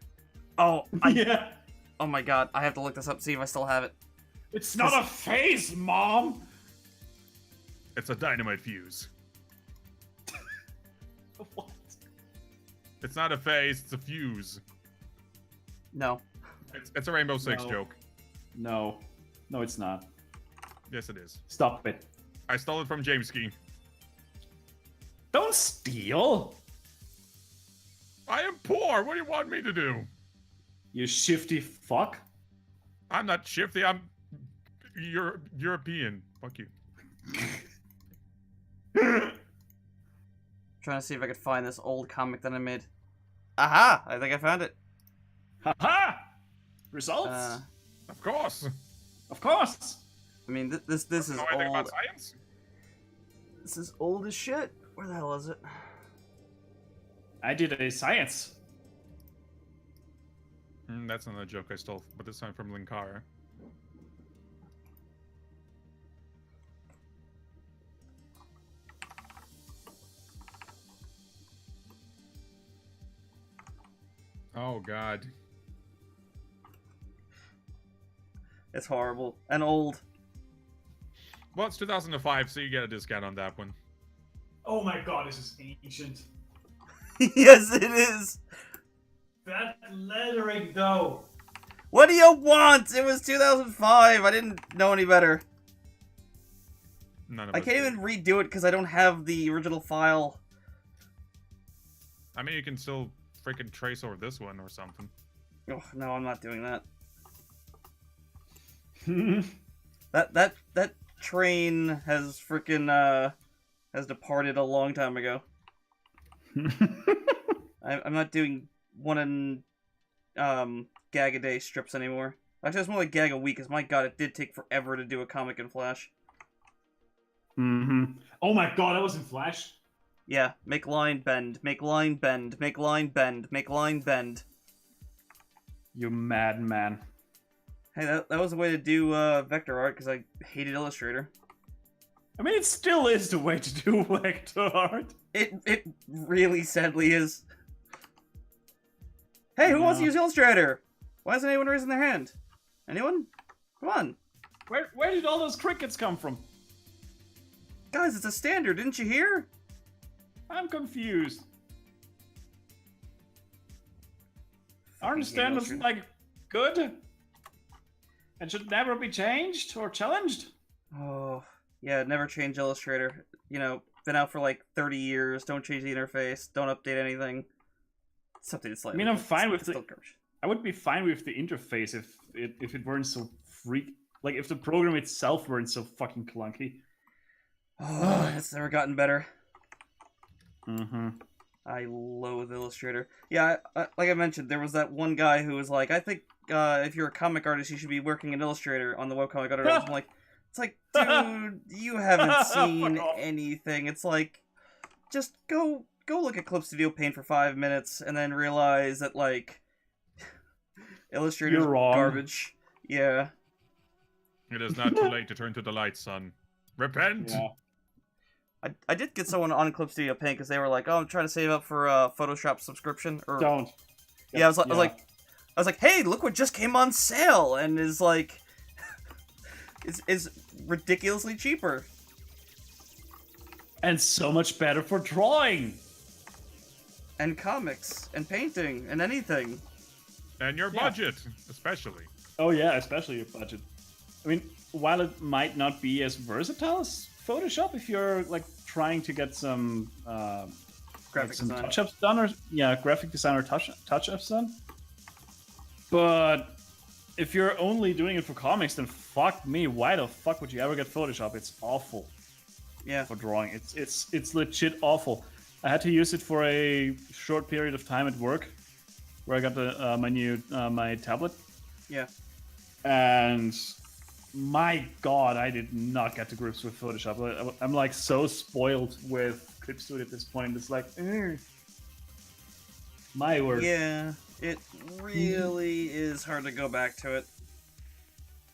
Oh,
Yeah.
oh my god, I have to look this up, see if I still have it.
It's not a phase, Mom!
It's a dynamite fuse.
What?
It's not a phase, it's a fuse.
No.
It's a Rainbow Six
No.
joke.
No. No, it's not.
Yes, it is.
Stop it.
I stole it from James Ski.
Don't steal!
I am poor. What do you want me to do?
You shifty fuck.
I'm not shifty. I'm European. Fuck you.
Trying to see if I could find this old comic that I made. Aha! I think I found it.
Haha! Results?
Of course.
Of course!
I mean, this is
Know anything about
old.
science?
This is old as shit. Where the hell is it?
I did a science.
That's another joke I stole, but this time from Linkara. Oh god.
It's horrible and old.
Well, it's 2005, so you get a discount on that one.
Oh my god, this is ancient.
Yes, it is.
That lettering, though.
What do you want? It was 2005. I didn't know any better.
None of
I
us
can't
did.
even redo it because I don't have the original file.
I mean, you can still freaking trace over this one or something.
Oh, no, I'm not doing that.
Hmm.
That train has freaking has departed a long time ago. I'm not doing one and gag a day strips anymore. Actually, it's more like gag a week, because my god, it did take forever to do a comic in Flash.
Oh my god, that was in Flash.
Yeah, make line bend, make line bend, make line bend, make line bend.
You madman.
Hey, that was a way to do vector art, because I hated Illustrator.
I mean, it still is the way to do vector art.
It really sadly is. Hey, who wants to
No.
use Illustrator? Why isn't anyone raising their hand? Anyone? Come on.
Where did all those crickets come from?
Guys, it's a standard, didn't you hear?
I'm confused. Aren't standards like good? And should never be changed or challenged?
Oh, yeah, never change Illustrator. You know, been out for like 30 years, don't change the interface, don't update anything. Something that's slightly.
I mean, I'm fine with
it's still
the-
garbage.
I would be fine with the interface if it weren't so like if the program itself weren't so fucking clunky.
Oh, it's never gotten better.
Mm-hmm.
I loathe Illustrator. Yeah, like I mentioned, there was that one guy who was like, I think if you're a comic artist, you should be working in Illustrator on the webcomic artist. I'm like, it's like, dude, you haven't seen
Fuck off.
anything. It's like, just go look at Clip Studio Paint for 5 minutes and then realize that, like, Illustrator's
You're wrong.
garbage. Yeah.
It is not too late to turn to the light, son. Repent!
Yeah.
I did get someone on Clip Studio Paint because they were like, oh, I'm trying to save up for Photoshop subscription. Or
Don't.
yeah, I was like, hey, look what just came on sale, and is like, is ridiculously cheaper.
And so much better for drawing.
And comics, and painting, and anything.
And your
Yeah.
budget, especially.
Oh yeah, especially your budget. I mean, while it might not be as versatile as Photoshop, if you're like trying to get some
Graphic
some
design.
touch-ups done, or graphic design or touch-ups done. But if you're only doing it for comics, then fuck me. Why the fuck would you ever get Photoshop? It's awful
Yeah.
for drawing. It's legit awful. I had to use it for a short period of time at work, where I got the my tablet,
Yeah.
and my god, I did not get to grips with Photoshop. I'm like so spoiled with Clip Studio at this point. It's like, my word.
Yeah. It really is hard to go back to it.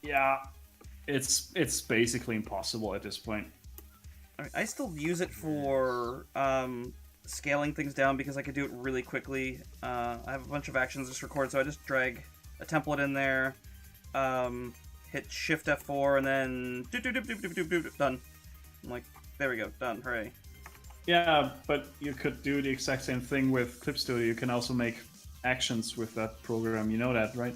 Yeah, it's basically impossible at this point.
I mean, I still use it for scaling things down because I could do it really quickly. I have a bunch of actions just recorded, so I just drag a template in there, hit Shift F4, and then done. I'm like, there we go, done, hooray.
Yeah, but you could do the exact same thing with Clip Studio. You can also make actions with that program. You know that, right?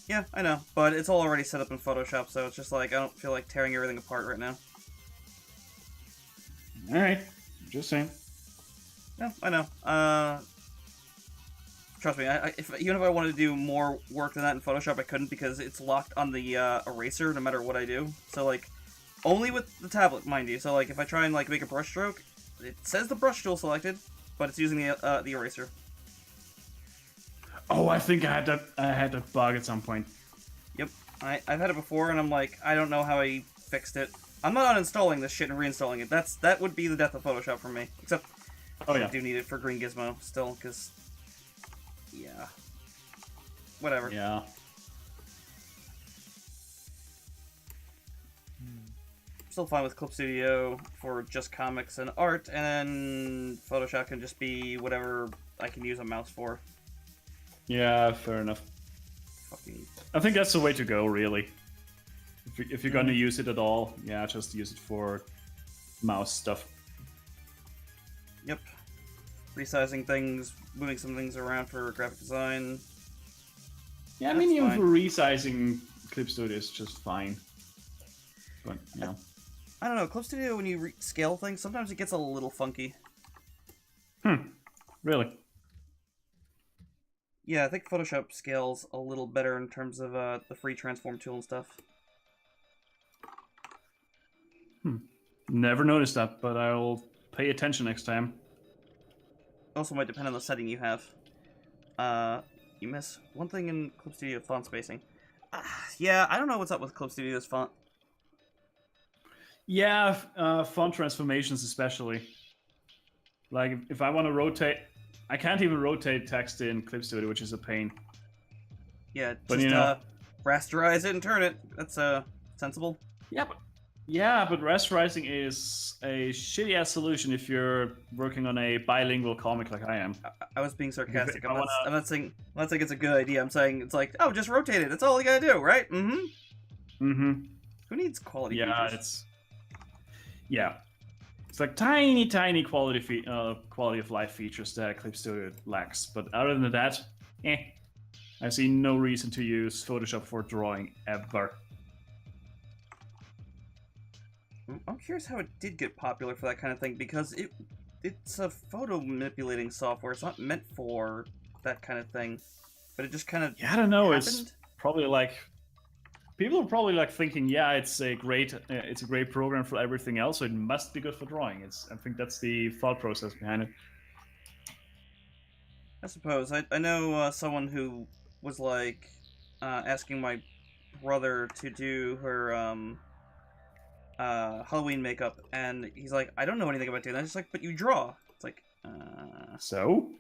Yeah, I know, but it's all already set up in Photoshop, so it's just like, I don't feel like tearing everything apart right now.
All right, just saying.
Yeah, I know. Trust me, even if I wanted to do more work than that in Photoshop, I couldn't because it's locked on the eraser no matter what I do. So, like, only with the tablet, mind you. So, like, if I try and, like, make a brush stroke, it says the brush tool selected, but it's using the eraser.
Oh, I think I had that bug at some point.
Yep, I've had it before, and I'm like, I don't know how I fixed it. I'm not uninstalling this shit and reinstalling it. That would be the death of Photoshop for me. Except,
Oh yeah.
I do need it for Green Gizmo still, because, yeah. Whatever.
Yeah.
Still fine with Clip Studio for just comics and art, and then Photoshop can just be whatever I can use a mouse for.
Yeah, fair enough.
Fucking
I think that's the way to go, really. If you're gonna use it at all, yeah, just use it for mouse stuff.
Yep. Resizing things, moving some things around for graphic design.
Yeah, I
That's
mean, even
fine.
for resizing, Clip Studio is just fine. But, yeah.
I don't know, Clip Studio, when you scale things, sometimes it gets a little funky.
Really?
Yeah, I think Photoshop scales a little better in terms of the free transform tool and stuff.
Never noticed that, but I'll pay attention next time.
Also might depend on the setting you have. You miss one thing in Clip Studio: font spacing. Yeah, I don't know what's up with Clip Studio's font.
Yeah, font transformations especially. Like, if I want to rotate... I can't even rotate text in Clip Studio, which is a pain.
Yeah,
But,
just
you know-
rasterize it and turn it. That's sensible.
Yeah, but rasterizing is a shitty-ass solution if you're working on a bilingual comic like I am.
I was being sarcastic.
If I wanna-
I'm not saying it's a good idea. I'm saying it's like, oh, just rotate it. That's all you gotta do, right? Mm-hmm.
Mm-hmm.
Who needs quality
Yeah,
features?
it's like tiny quality of life features that Clip Studio lacks. But other than that, I see no reason to use Photoshop for drawing ever.
I'm curious how it did get popular for that kind of thing, because it's a photo manipulating software. It's not meant for that kind of thing, but it just kind of
Yeah, I don't know.
happened.
It's probably like people are probably like thinking, yeah, it's a great program for everything else, so it must be good for drawing. I think that's the thought process behind it.
I suppose. I know someone who was like asking my brother to do her Halloween makeup, and he's like, I don't know anything about doing that. It's like, but you draw. It's like,
So,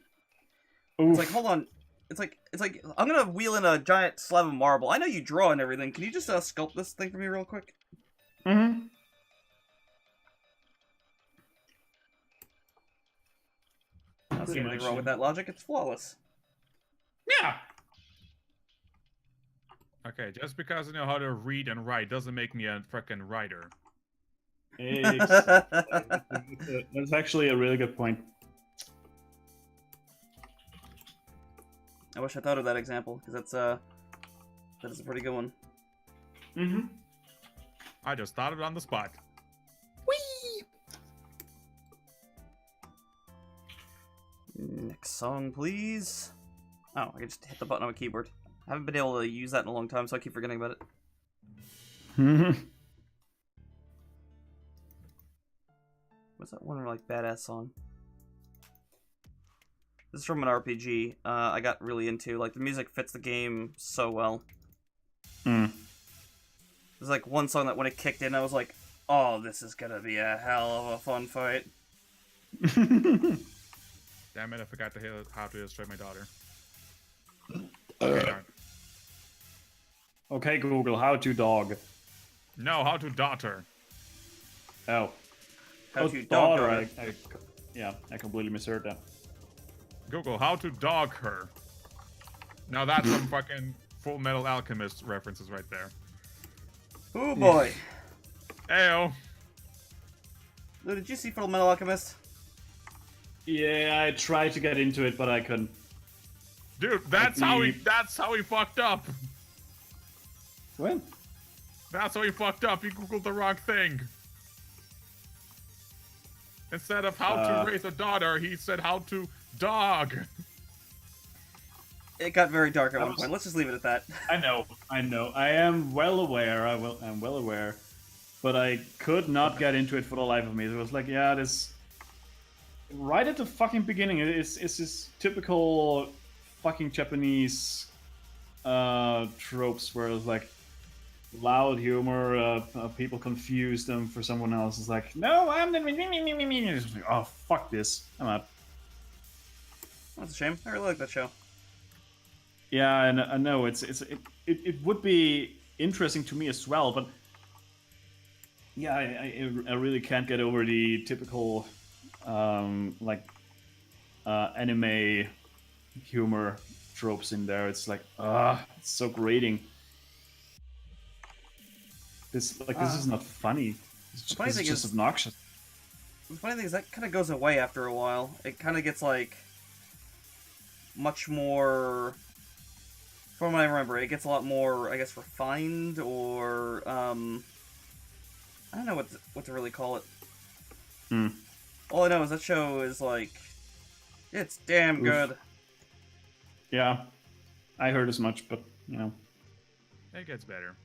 it's like, hold on. It's like I'm gonna wheel in a giant slab of marble. I know you draw and everything. Can you just sculpt this thing for me real quick?
Mm-hmm.
I don't see
Pretty
anything
much,
wrong
yeah.
with that logic. It's flawless.
Yeah.
Okay, just because I know how to read and write doesn't make me a frickin' writer.
That's actually a really good point.
I wish I thought of that example, because that is a pretty good one.
Mm-hmm.
I just thought of it on the spot.
Next song, please. Oh, I can just hit the button on my keyboard. I haven't been able to use that in a long time, so I keep forgetting about it. What's that one like badass song? This is from an RPG I got really into. Like, the music fits the game so well.
Mm.
There's like one song that when it kicked in, I was like, oh, this is gonna be a hell of a fun fight.
Damn it, I forgot to how to illustrate my daughter. Okay, darn.
Okay, Google, how to dog.
No, how to daughter.
Oh.
How
Oh,
to dog
daughter.
daughter.
I completely misheard that.
Google, how to dog her. Now that's some fucking Full Metal Alchemist references right there.
Oh boy.
Ayo.
Lou, did you see Full Metal Alchemist?
Yeah, I tried to get into it, but I couldn't.
Dude, that's how he fucked up.
When?
That's how he fucked up. He googled the wrong thing. Instead of how to raise a daughter, he said how to dog.
It got very dark at one
was-
point. Let's just leave it at that.
I know. I am well aware. I'm well aware. But I could not get into it for the life of me. It was like, yeah, this... Right at the fucking beginning, it's this typical fucking Japanese tropes where it's like loud humor, people confuse them for someone else. It's like, no, I'm the... It's like, oh, fuck this. I'm out.
That's a shame. I really like that show.
Yeah, and I know it would be interesting to me as well, but yeah, I really can't get over the typical anime humor tropes in there. It's like it's so grating. This is not funny. It's
funny
just,
thing
it's just
is-
obnoxious.
the funny thing is that kind of goes away after a while. It kind of gets like much more. From what I remember, it gets a lot more, I guess, refined, or I don't know what to really call it. All I know is that show is like, it's damn good.
Yeah, I heard as much, but you know.
It gets better.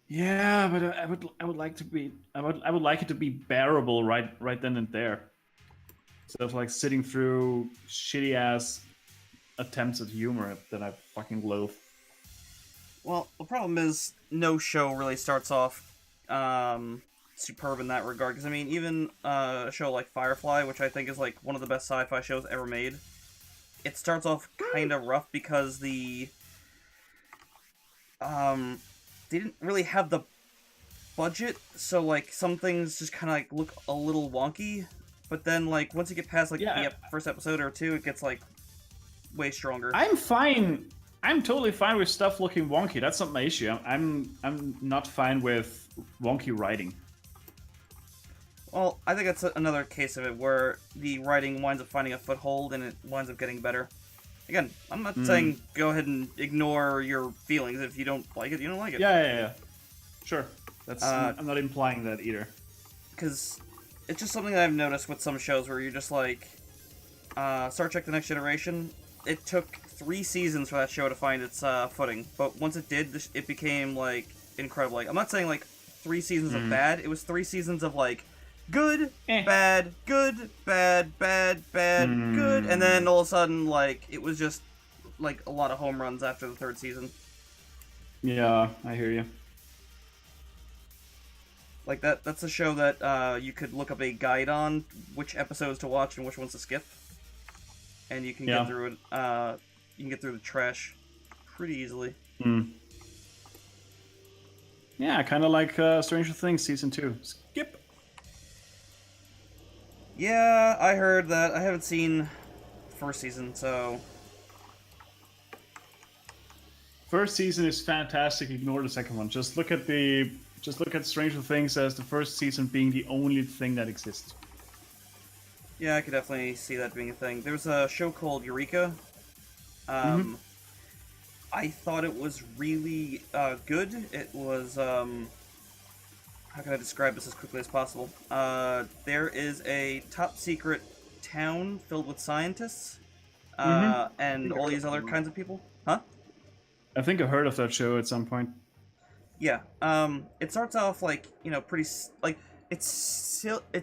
Yeah, but I would like it to be bearable right then and there. Instead of like sitting through shitty ass attempts at humor that I fucking loathe.
Well, the problem is no show really starts off superb in that regard. Because I mean, even a show like Firefly, which I think is like one of the best sci-fi shows ever made, it starts off kind of rough because they didn't really have the budget, so like some things just kind of like look a little wonky. But then like once you get past like the first episode or two, it gets like way stronger.
I'm fine. I'm totally fine with stuff looking wonky. That's not my issue. I'm not fine with wonky writing.
Well, I think that's another case of it where the writing winds up finding a foothold and it winds up getting better. Again, I'm not saying go ahead and ignore your feelings. If you don't like it, you don't like it.
Yeah. Sure. That's. I'm not implying that either.
Because it's just something that I've noticed with some shows where you're just like, Star Trek: The Next Generation. It took 3 seasons for that show to find its footing, but once it did, it became like incredible. Like, I'm not saying like 3 seasons of bad. It was 3 seasons of like good, bad, good, bad, bad, bad, good, and then all of a sudden, like, it was just like a lot of home runs after the 3rd season.
Yeah, I hear you.
Like that's a show that you could look up a guide on which episodes to watch and which ones to skip, and you can get through it. You can get through the trash pretty easily.
Yeah, kind of like Stranger Things season 2. Skip.
Yeah, I heard that. I haven't seen first season, so...
First season is fantastic. Ignore the second one. Just look at Stranger Things as the first season being the only thing that exists.
Yeah, I could definitely see that being a thing. There's a show called Eureka. I thought it was really good. It was, how can I describe this as quickly as possible? There is a top secret town filled with scientists, and all these other kinds of people. Huh?
I think I heard of that show at some point.
Yeah. It starts off like, you know, pretty like it's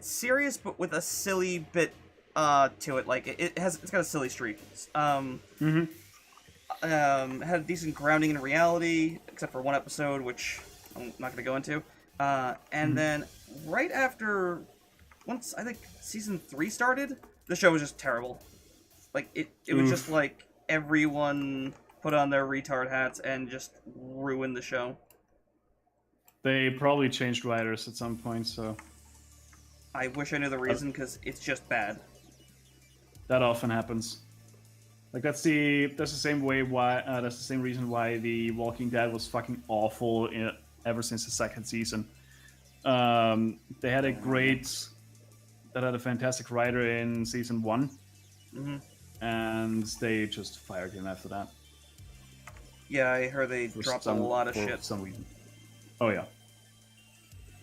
serious, but with a silly bit to it. Like it's got a silly streak. Had a decent grounding in reality, except for one episode, which I'm not going to go into. And then right after, once I think season 3 started, the show was just terrible. Like it was just like everyone put on their retard hats and just ruined the show.
They probably changed writers at some point, so
I wish I knew the reason, because it's just bad.
that often happens. Like that's the same reason why The Walking Dead was fucking awful ever since the 2nd season. They had a fantastic writer in season 1, and they just fired him after that.
Yeah, I heard they dropped a lot of shit.
For some reason. Oh yeah.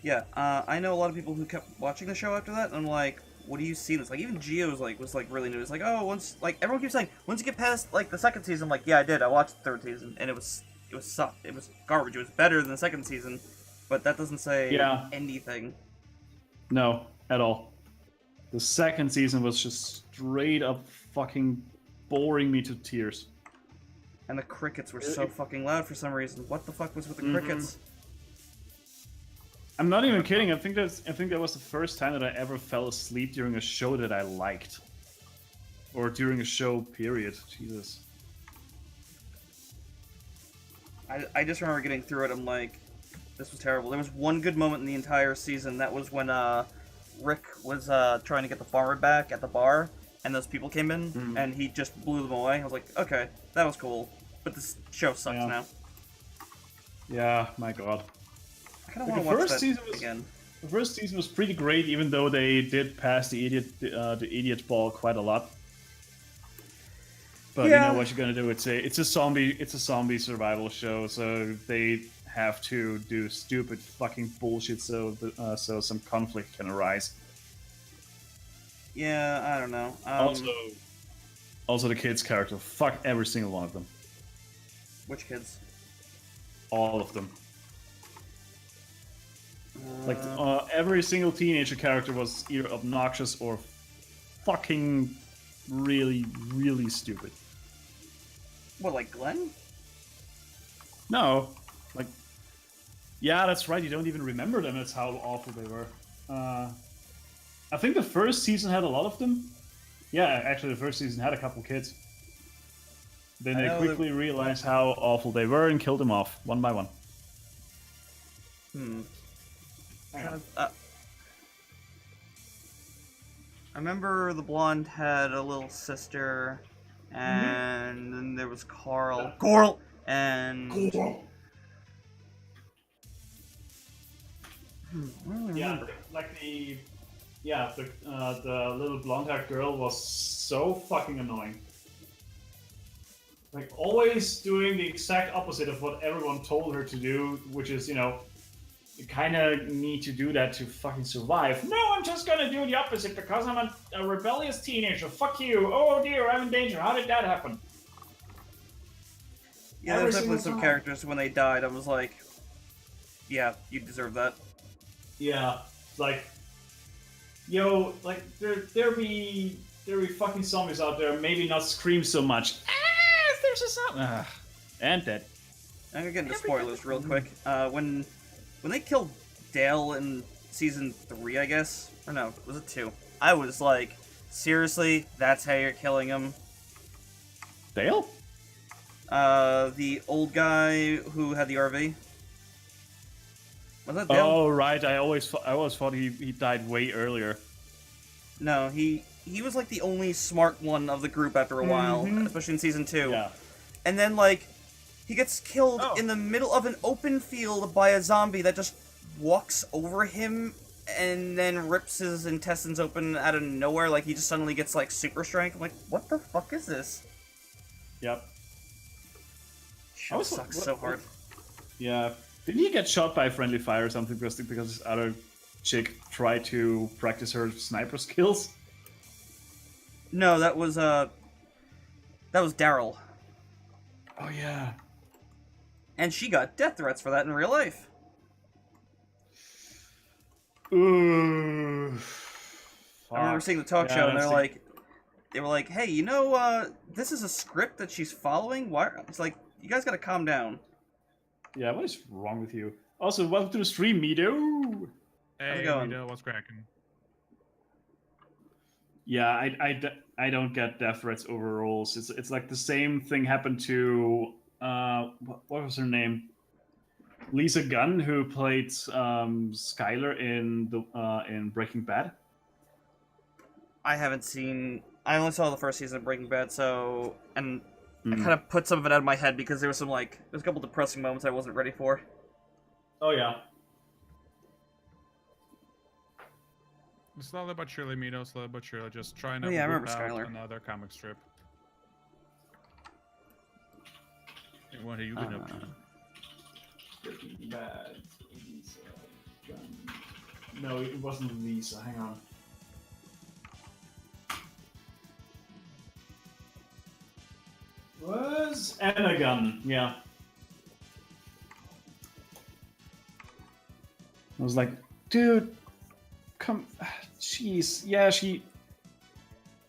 Yeah, I know a lot of people who kept watching the show after that, and I'm like, what do you see this? Like, even Gio was really new. It's like, oh, everyone keeps saying, once you get past, like, the 2nd season, I'm like, yeah, I did. I watched the 3rd season, and it was sucked. It was garbage. It was better than the 2nd season, but that doesn't say anything.
No, at all. The 2nd season was just straight up fucking boring me to tears.
And the crickets were so fucking loud for some reason. What the fuck was with the crickets?
I'm not even kidding. I think that was the first time that I ever fell asleep during a show that I liked. Or during a show, period. Jesus.
I just remember getting through it. I'm like, this was terrible. There was one good moment in the entire season. That was when Rick was trying to get the farmer back at the bar, and those people came in, and he just blew them away. I was like, okay, that was cool. But this show sucks now.
Yeah, my god.
I kind of want to watch that again.
The first season was pretty great, even though they did pass the idiot ball quite a lot. But
Yeah.
you know what you're gonna do? It's a zombie survival show, so they have to do stupid fucking bullshit so so some conflict can arise.
Yeah, I don't know.
Also the kids' character, fuck every single one of them,
Which kids?
all of them. Like every single teenager character was either obnoxious or fucking really, really stupid.
What, like Glenn?
No, like, yeah, that's right. You don't even remember them. That's how awful they were. I think the first season had a lot of them. Yeah, actually, the first season had a couple kids. Then
I
they
know
quickly realized how awful they were and killed them off one by one.
I remember the blonde had a little sister, and then there was Carl. Coral! And... I don't really
Yeah,
remember.
like the little blonde-haired girl was so fucking annoying. Like always doing the exact opposite of what everyone told her to do, which is, you know, you kind of need to do that to fucking survive. No, I'm just gonna do the opposite because I'm a rebellious teenager. Fuck you. Oh dear, I'm in danger. How did that happen?
Yeah, there was
Every
definitely
single
some
time.
characters when they died, I was like, yeah, you deserve that.
Yeah, like, yo, like there be fucking zombies out there. Maybe not scream so much. Ah, there's a zombie. And dead.
I'm gonna get into spoilers real quick. When they killed Dale in season 3, I guess, or no, was it 2? I was like, seriously, that's how you're killing him?
Dale?
The old guy who had the RV. Was that Dale?
Oh right, I always thought he died way earlier.
No, he was like the only smart one of the group after a while, especially in season 2.
Yeah.
And then like he gets killed
Oh.
in the middle of an open field by a zombie that just walks over him and then rips his intestines open out of nowhere. Like he just suddenly gets like super strength. I'm like, what the fuck is this?
Yep.
Show sucks so hard.
Yeah. Didn't he get shot by friendly fire or something because this other chick tried to practice her sniper skills?
No, that was Daryl,
Oh yeah.
and she got death threats for that in real life.
Ooh.
I remember seeing the talk show, and
that's
they were like, "Hey, this is a script that she's following. Why?" It's like, you guys gotta calm down.
Yeah, what is wrong with you? Also, welcome to the stream, Mido.
Hey,
going?
Vito, what's cracking?
Yeah, I don't get death threats over roles. It's like the same thing happened to what was her name? Lisa Gunn, who played Skylar in Breaking Bad.
I only saw the first season of Breaking Bad, and I kind of put some of it out of my head because there was a couple depressing moments I wasn't ready for.
Oh yeah.
Slowly but surely, Mito, slowly but surely, just trying to
Oh, yeah, I
whip
remember
out
Skylar.
another comic strip. Hey, what have you been up to?
Breaking Bad. Lisa Gunn. No, it wasn't Lisa. Hang on. Was Anna Gunn? Yeah. I was like, dude, come, jeez, yeah, she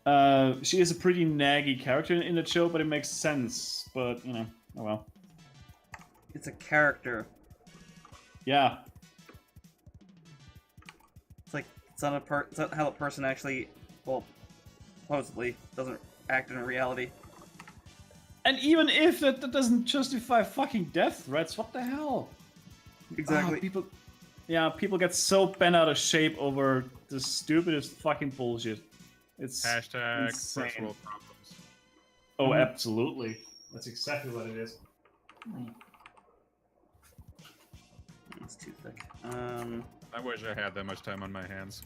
is a pretty naggy character in the show, but it makes sense. But you know, oh well.
It's a character.
Yeah,
It's not how a person actually, well, supposedly doesn't act in reality.
and even if that doesn't justify fucking death threats, what the hell?
Exactly.
People get so bent out of shape over the stupidest fucking bullshit. It's
Hashtag
insane.
first world problems.
Oh, absolutely. That's exactly what it is.
It's too thick.
I wish I had that much time on my hands.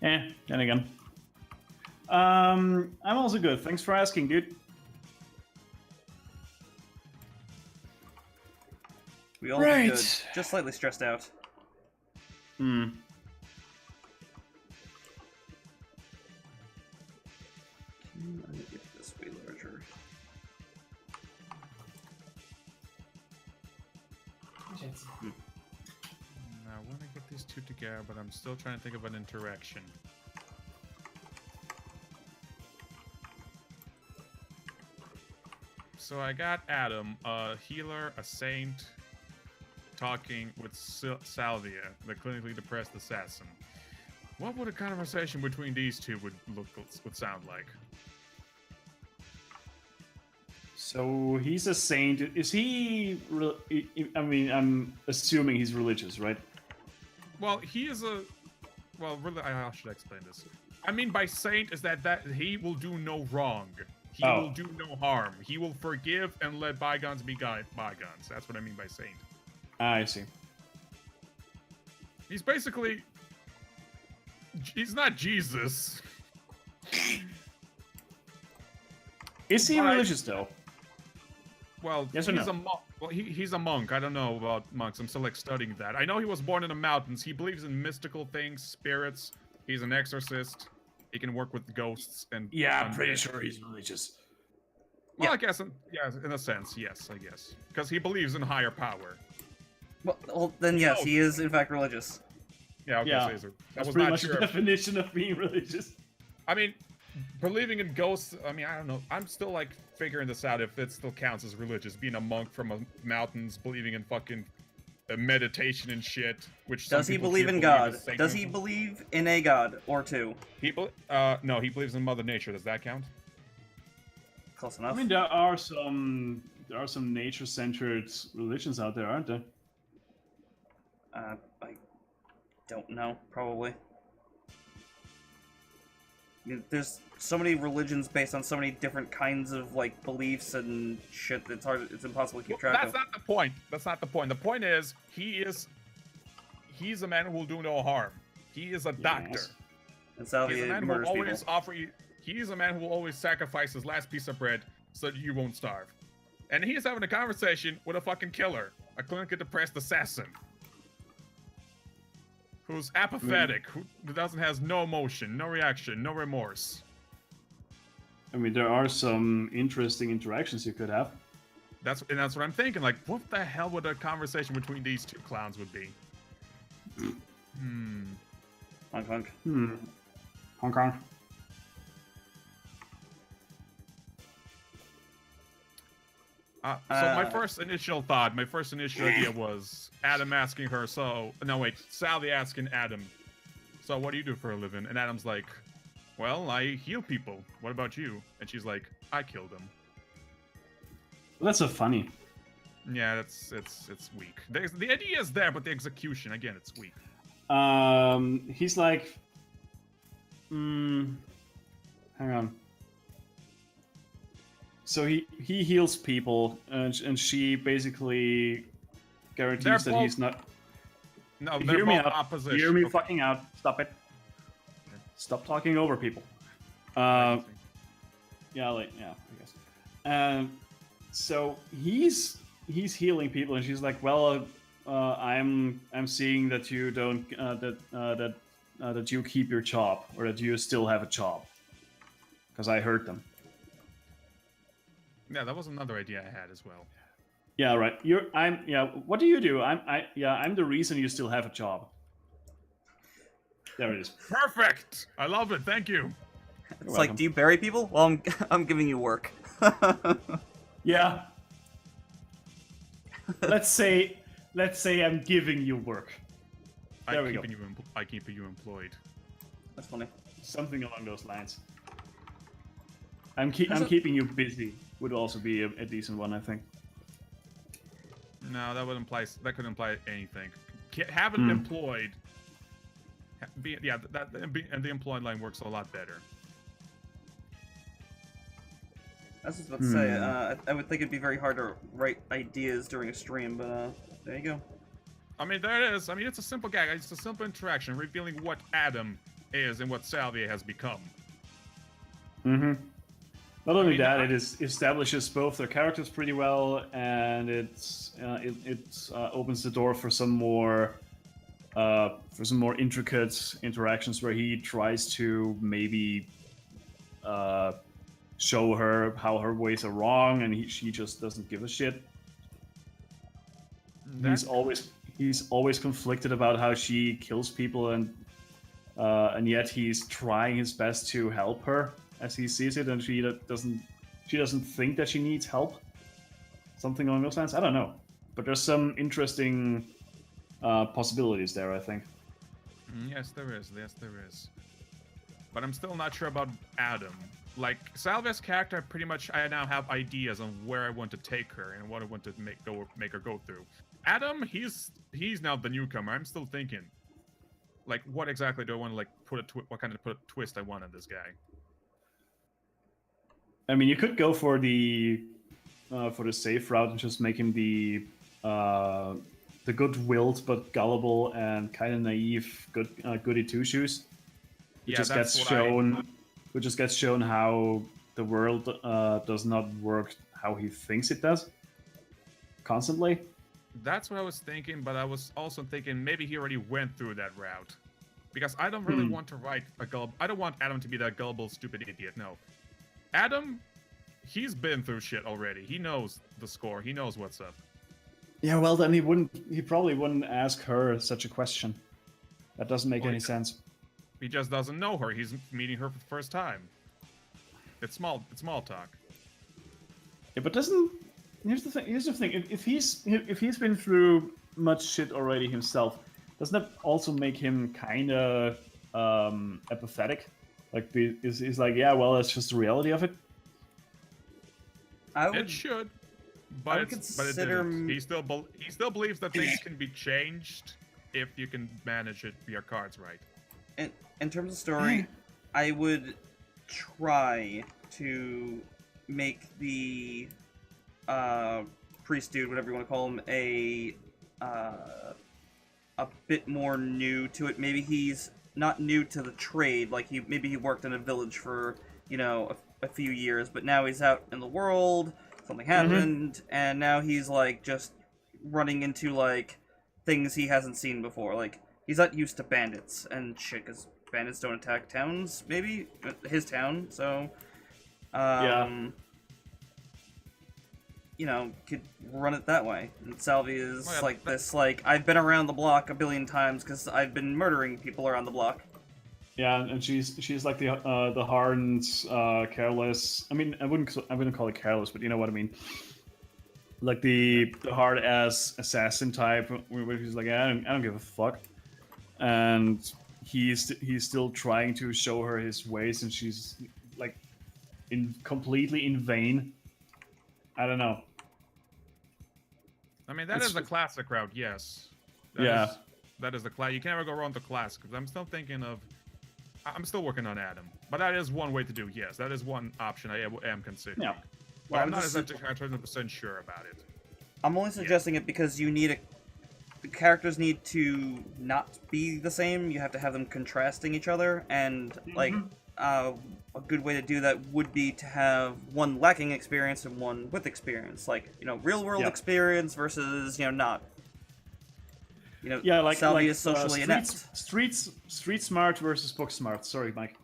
Then again. I'm also good. Thanks for asking, dude.
We all be
Right.
good. Just slightly stressed out.
Hmm.
I need to get this way larger.
I want to get these two together, but I'm still trying to think of an interaction. So I got Adam, a healer, a saint, talking with Salvia, the clinically depressed assassin. What would a conversation between these two would sound like?
So he's a saint. Is he? I mean, I'm assuming he's religious, right?
Well, he is a. Well, really, how should I explain this? I mean by saint is that he will do no wrong. He will do no harm. He will forgive and let bygones be bygones. That's what I mean by saint.
I see.
He's basically. He's not Jesus.
Is he
But-
religious though?
Well,
Yes or
he's
no?
a monk. Well, he's a monk. I don't know about monks. I'm still like studying that. I know he was born in the mountains. He believes in mystical things, spirits. He's an exorcist. He can work with ghosts and.
Yeah, I'm
undead.
pretty sure he's religious.
Well,
Yeah.
I guess, in a sense, yes, I guess. Because he believes in higher power.
Well, then yes,
Oh.
he is in fact religious.
Yeah, okay,
Yeah,
Caesar. I
That's
was
pretty
not
much
sure.
the definition of being religious.
I mean, believing in ghosts, I mean, I don't know. I'm still, like, figuring this out if it still counts as religious. Being a monk from mountains, believing in fucking meditation and shit, which some
Does he
people
believe
here
in God?
is
Does he
Satanism.
believe in a god or two?
No, he believes in Mother Nature. Does that count?
Close
I
enough.
mean, there are some nature-centered religions out there, aren't there?
I don't know. Probably. There's so many religions based on so many different kinds of like beliefs and shit that it's impossible to keep track
That's
of.
not the point. That's not the point. The point is, he's a man who will do no harm. He is a doctor.
Yes.
And
He's a
Salvia
man who will
murders
always
people.
offer you. He is a man who will always sacrifice his last piece of bread so that you won't starve. And he's having a conversation with a fucking killer, a clinically depressed assassin, who's apathetic, who has no emotion, no reaction, no remorse.
I mean, there are some interesting interactions you could have.
That's what I'm thinking. Like, what the hell would a conversation between these two clowns would be?
Honk honk.
Hong Kong.
So my first initial idea was Adam asking her, Sally asking Adam, so what do you do for a living? And Adam's like, well, I heal people. What about you? And she's like, I killed them.
Well, that's so funny.
Yeah, it's weak. The idea is there, but the execution, again, it's weak.
He's like, hang on. So he heals people, and she basically guarantees that he's not.
No,
Hear
they're
me
both
out.
opposition.
Hear me
Okay.
fucking out. Stop it.
Okay.
Stop talking over people.
Right,
Yeah, I guess. So he's healing people, and she's like, "Well, I'm seeing that you don't that you keep your job, or that you still have a job, because I heard them."
Yeah, that was another idea I had as well.
Yeah, right. What do you do? I'm the reason you still have a job. There it is.
Perfect. I love it. Thank you.
It's
You're
like,
welcome.
do you bury people? Well, I'm giving you work.
Yeah. Let's say I'm giving you work. There we go.
I keep you employed.
That's funny.
Something along those lines. I'm keeping you busy would also be a decent one, I think.
No, that could imply anything. Having it employed. And the employed line works a lot better.
I was just about to say, I would think it'd be very hard to write ideas during a stream, but there you go.
I mean, there it is. I mean, it's a simple gag. It's a simple interaction revealing what Adam is and what Salvia has become.
Mm-hmm. Not only
mean,
that, it establishes both their characters pretty well, and it opens the door for some more intricate interactions where he tries to maybe show her how her ways are wrong, and she just doesn't give a shit. He's always conflicted about how she kills people, and yet he's trying his best to help her as he sees it, and she doesn't think that she needs help. Something along those lines. I don't know, but there's some interesting possibilities there, I think.
Yes, there is. Yes, there is. But I'm still not sure about Adam. Like, Salvia's character, pretty much, I now have ideas on where I want to take her and what I want to make her go through. Adam, he's now the newcomer. I'm still thinking, like, what exactly do I want to, like, what kind of twist I want on this guy?
I mean, you could go for the safe route and just make him the good-willed but gullible and kind of naive goody two shoes. Who just gets shown how the world does not work how he thinks it does. Constantly.
That's what I was thinking, but I was also thinking maybe he already went through that route. Because I don't really want to write I don't want Adam to be that gullible, stupid idiot. No. Adam, he's been through shit already. He knows the score. He knows what's up.
Yeah, well, then he probably wouldn't ask her such a question. That doesn't make any sense.
He just doesn't know her. He's meeting her for the first time. It's small talk.
Yeah, but here's the thing. If he's been through much shit already himself, doesn't that also make him kind of apathetic? Like, he's like, yeah, well, that's just the reality of it.
It should, but it didn't. He still believes that things can be changed if you can manage it your cards right.
In terms of story, I would try to make the priest dude, whatever you want to call him, a bit more new to it. Maybe he's not new to the trade, like maybe he worked in a village for, a few years, but now he's out in the world, something happened, and now he's, like, just running into, like, things he hasn't seen before. Like, he's not used to bandits and shit, because bandits don't attack towns, maybe? His town, so... could run it that way. And Salvia is I've been around the block a billion times because I've been murdering people around the block.
Yeah, and she's like the hardened, careless. I mean, I wouldn't call it careless, but you know what I mean. Like the hard ass assassin type, where he's like, I don't give a fuck, and he's still trying to show her his ways, and she's like completely in vain. I don't know.
I mean, that is the classic route, yes. That is the class. You can never go wrong with the classic. I'm still thinking of. I'm still working on Adam, but that is one way to do. Yes, that is one option I am considering. Yeah. Well, I'm not as 100% sure about it.
I'm only suggesting it because the characters need to not be the same. You have to have them contrasting each other, and a good way to do that would be to have one lacking experience and one with experience, like real world experience versus not. Salvia is socially inept.
Street smart versus book smart. Sorry, Mike.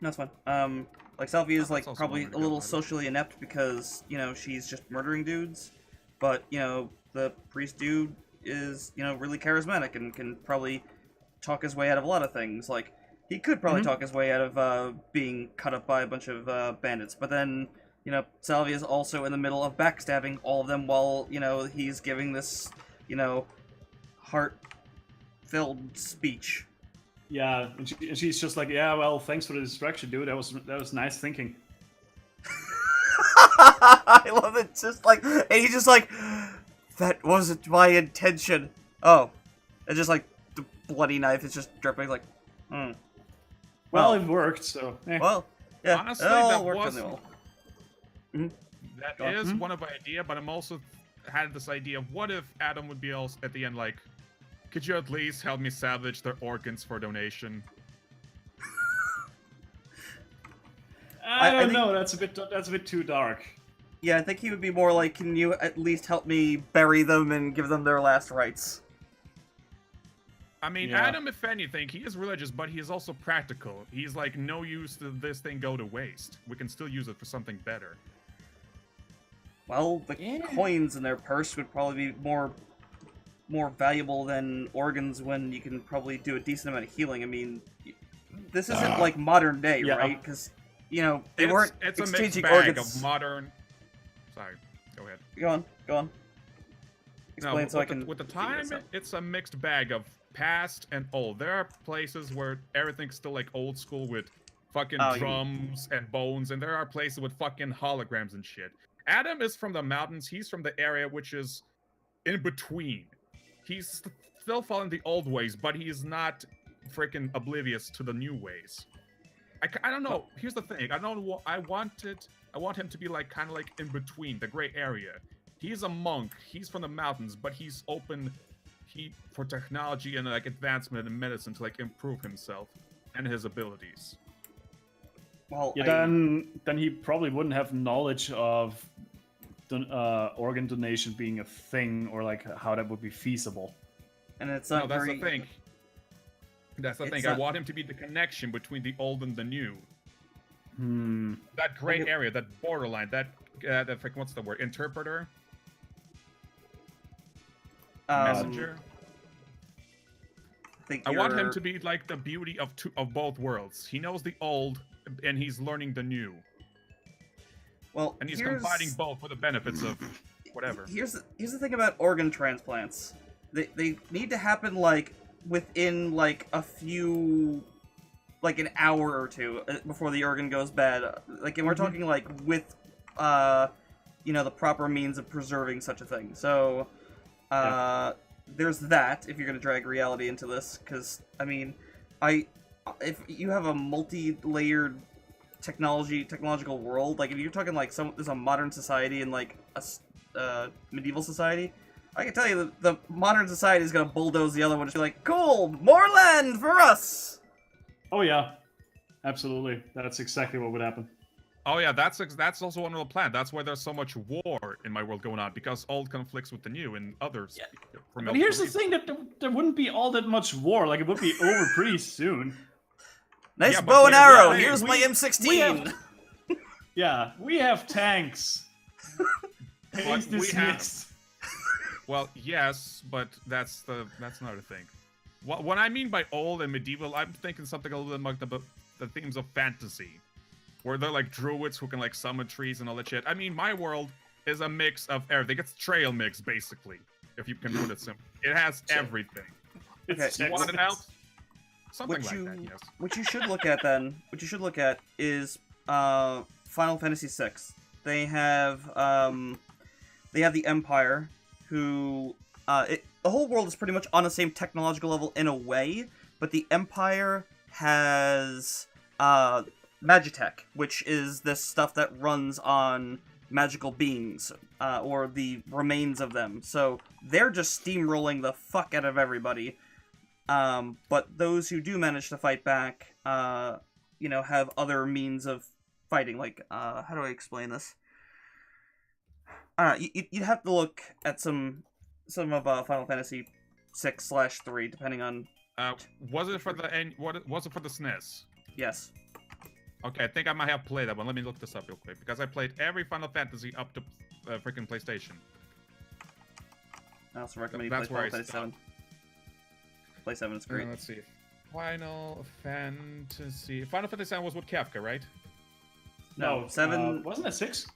No, it's fine. Like Salvia is probably a little socially inept because she's just murdering dudes, but the priest dude is really charismatic and can probably talk his way out of a lot of things. Like he could probably talk his way out of being cut up by a bunch of bandits, but then Salvia is also in the middle of backstabbing all of them while he's giving this heart-filled speech.
Yeah, and she's just like, yeah, well, thanks for the distraction, dude. That was nice thinking.
I love it. And he's just like, that wasn't my intention. Oh, and just like the bloody knife is just dripping. Like,
Well, it worked. So.
Well, yeah.
Honestly,
it all
that
worked
was.
on the wall.
That is one of my idea, but I'm also had this idea: what if Adam would be also at the end like, could you at least help me salvage their organs for donation?
I don't
think-
know. That's a bit too dark.
Yeah, I think he would be more like, can you at least help me bury them and give them their last rites?
I mean,
Yeah.
Adam, if anything, he is religious, but he is also practical. He's like, no use to this thing go to waste. We can still use it for something better.
Well, the
Yeah.
coins in their purse would probably be more valuable than organs when you can probably do a decent amount of healing. I mean, this isn't like modern day,
Yeah.
right? Because, you know, they weren't
It's a mixed
exchanging
bag
organs.
of modern. Sorry, go ahead.
Go on. Explain so I can.
with the
figure
time,
this out.
it's a mixed bag of past and old. There are places where everything's still like old school with fucking
Oh, you-
drums and bones, and there are places with fucking holograms and shit. Adam is from the mountains. He's from the area which is in between. He's still following the old ways, but he's not freaking oblivious to the new ways. I don't know. Here's the thing. I don't know. I want him to be like kind of like in between the gray area. He's a monk. He's from the mountains, but he's open for technology and like advancement in medicine to like improve himself and his abilities.
Well,
Yeah, then he probably wouldn't have knowledge of organ donation being a thing, or like how that would be feasible.
and it's
No,
not
that's
very.
the thing. That's the
It's
thing.
not-
I want him to be the connection between the old and the new. That gray
Okay.
area, that borderline, that like, what's the word? Interpreter, messenger.
Think
I want him
you're-
to be like the beauty of both worlds. He knows the old, and he's learning the new,
Well,
and he's
here's-
combining both for the benefits of whatever.
Here's the thing about organ transplants. They need to happen like within like a few, like an hour or two before the organ goes bad. Like, and we're talking like with, the proper means of preserving such a thing. So, there's that. If you're gonna drag reality into this, because I mean, if you have a multi-layered technological world, like if you're talking like there's a modern society and like a medieval society, I can tell you the modern society is gonna bulldoze the other one and be like, cool, more land for us.
Oh yeah, absolutely. That's exactly what would happen.
Oh yeah, that's also one of the plan. That's why there's so much war in my world going on, because old conflicts with the new and others.
Yeah.
for
But
multiple
here's the
reasons.
thing: that there wouldn't be all that much war. Like, it would be over pretty soon.
Nice
Yeah, but
bow and
like,
arrow.
yeah,
Here's
we-
my
we
M16.
have- Yeah, we have tanks. Tanks
we have-
dismissed.
Well, yes, but that's another thing. What I mean by old and medieval, I'm thinking something a little bit like the themes of fantasy, where they're like druids who can like summon trees and all that shit. I mean, my world is a mix of everything. It's trail mix, basically, if you can put it simple. It has everything.
It's
Okay,
You want it out? Something
What
like
you
that, yes.
what you should look at then, what you should look at is Final Fantasy VI. They have the Empire, who the whole world is pretty much on the same technological level in a way, but the Empire has Magitech, which is this stuff that runs on magical beings, or the remains of them. So they're just steamrolling the fuck out of everybody. But those who do manage to fight back, have other means of fighting. Like, how do I explain this? You'd have to look at some of Final Fantasy 6/3, depending on.
Was it for was it for the SNES?
Yes.
Okay, I think I might have played that one. Let me look this up real quick, because I played every Final Fantasy up to freaking PlayStation.
I also recommend you play
That's where
Final
I
Fantasy 7. Play 7, it's great.
Let's see. Final Fantasy 7 was with Kafka, right?
No, 7.
Wasn't it 6?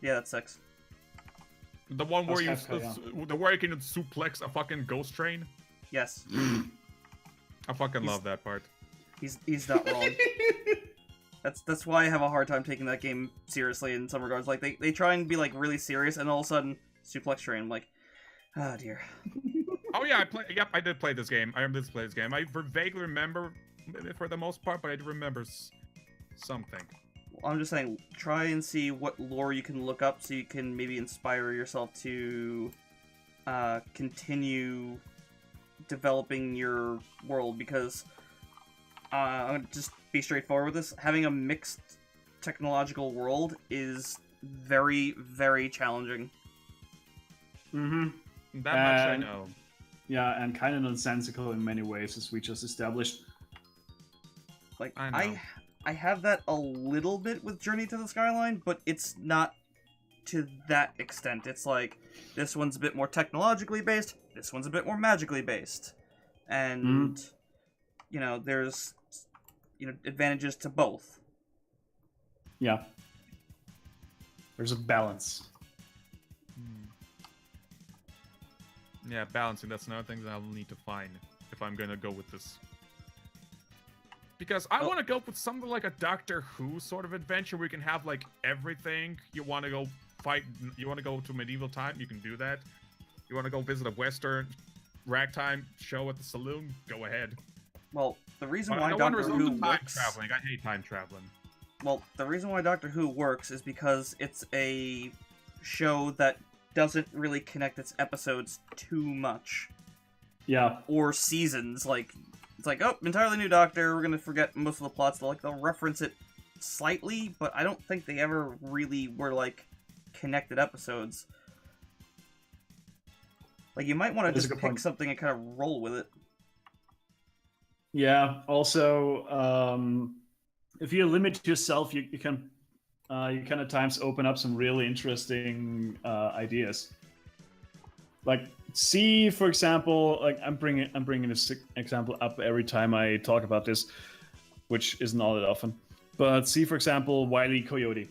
Yeah, that's 6.
The one where
That's
you
Kafka,
where you can suplex a fucking ghost train.
Yes.
I fucking love that part.
He's not wrong. That's why I have a hard time taking that game seriously in some regards. Like, they try and be like really serious, and all of a sudden, suplex train. I'm like, oh dear.
Oh yeah, I did play this game. I did play this game. I vaguely remember it for the most part, but I do remember something.
I'm just saying, try and see what lore you can look up so you can maybe inspire yourself to continue developing your world, because I'm gonna just be straightforward with this. Having a mixed technological world is very, very challenging.
Mm-hmm.
That much I know.
Yeah, and kind of nonsensical in many ways, as we just established.
Like,
I know.
I have that a little bit with Journey to the Skyline, but it's not to that extent. It's like, this one's a bit more technologically based, this one's a bit more magically based. And, you know, there's, you know, advantages to both.
Yeah. There's a balance.
Yeah, balancing, that's another thing that I'll need to find if I'm gonna go with this. Because I want to go with something like a Doctor Who sort of adventure where you can have, like, everything. You want to go fight, you want to go to medieval time, you can do that. You want to go visit a Western ragtime show at the saloon, go ahead.
Well, the reason
But
why
I don't want to
Doctor
resort
Who
to time
works...
traveling. I hate time traveling.
Well, the reason why Doctor Who works is because it's a show that doesn't really connect its episodes too much.
Yeah.
Or seasons, like, it's like, oh, entirely new Doctor, we're gonna forget most of the plots. They'll reference it slightly, but I don't think they ever really were, like, connected episodes. Like, you might want to
That's a
just
good
pick
point.
something and kind of roll with it.
Yeah. Also, if you limit yourself, you can at times open up some really interesting ideas. Like, see, for example, like I'm bringing this example up every time I talk about this, which isn't all that often. But see, for example, Wile E. Coyote.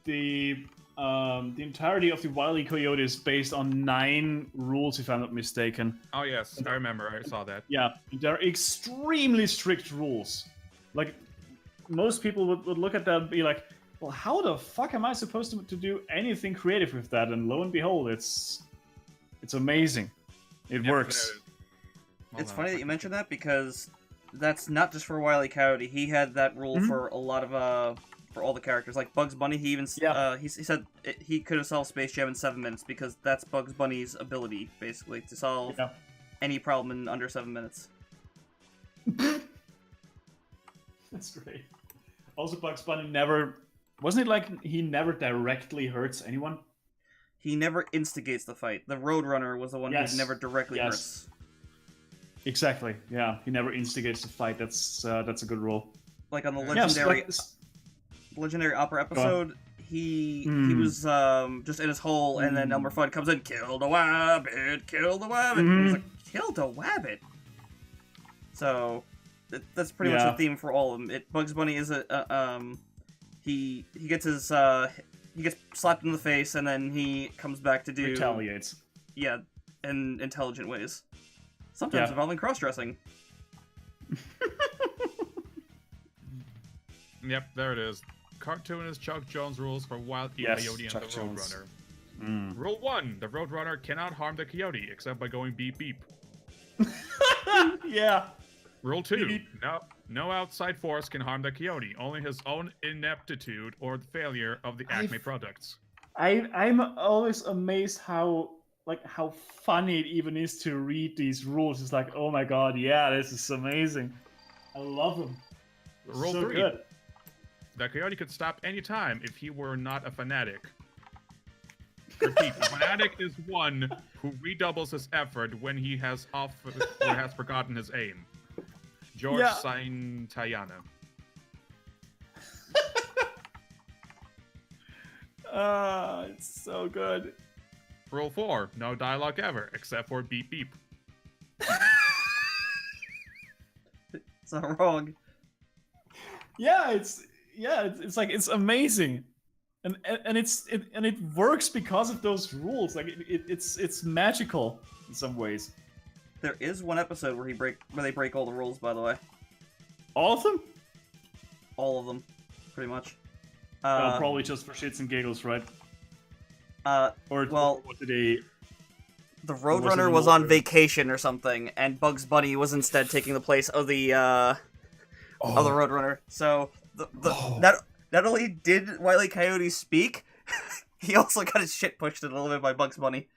The entirety of the Wile E. Coyote is based on 9 rules, if I'm not mistaken.
Oh yes, I remember, I saw that.
Yeah, they're extremely strict rules. Like, most people would look at that and be like, well, how the fuck am I supposed to do anything creative with that? And lo and behold, it's amazing. It works.
It's funny that you mentioned that, because that's not just for Wile E. Coyote. He had that rule for a lot of, for all the characters. Like Bugs Bunny, he even, he said he could have solved Space Jam in 7 minutes, because that's Bugs Bunny's ability, basically, to solve any problem in under 7 minutes.
That's great. Also, Bugs Bunny never... Wasn't it like he never directly hurts anyone?
He never instigates the fight. The Roadrunner was the one who never directly hurts.
Exactly, yeah. He never instigates the fight. That's a good rule.
Like on the legendary opera episode, he was just in his hole, and then Elmer Fudd comes in, kill the wabbit, kill the wabbit. And he's like, kill the wabbit. So that's pretty much the theme for all of them. Bugs Bunny is he gets his he gets slapped in the face, and then he comes back to do
retaliates. Yeah,
in intelligent ways. Sometimes involving cross-dressing.
Yep, there it is. Cartoonist Chuck Jones rules for Wild E. Coyote and the Roadrunner. Rule 1: the Roadrunner cannot harm the Coyote except by going beep beep.
Yeah.
Rule 2: no outside force can harm the Coyote. Only his own ineptitude or the failure of the Acme products.
I'm always amazed how funny it even is to read these rules. It's like, oh my god, yeah, this is amazing. I love them.
Rule
so
3:
good.
the Coyote could stop any time if he were not a fanatic. Repeat: a fanatic is one who redoubles his effort when he has forgotten his aim. George Santayana.
It's so good.
Rule 4: no dialogue ever, except for beep beep.
It's not wrong.
Yeah, it's like it's amazing, and it works because of those rules. Like it's magical in some ways.
There is one episode where they break all the rules, by the way.
All of them?
All of them, pretty much.
Probably just for shits and giggles, right? Or what did they?
The Roadrunner was on vacation or something, and Bugs Bunny was instead taking the place of the Roadrunner. So Not only did Wile E. Coyote speak, he also got his shit pushed a little bit by Bugs Bunny.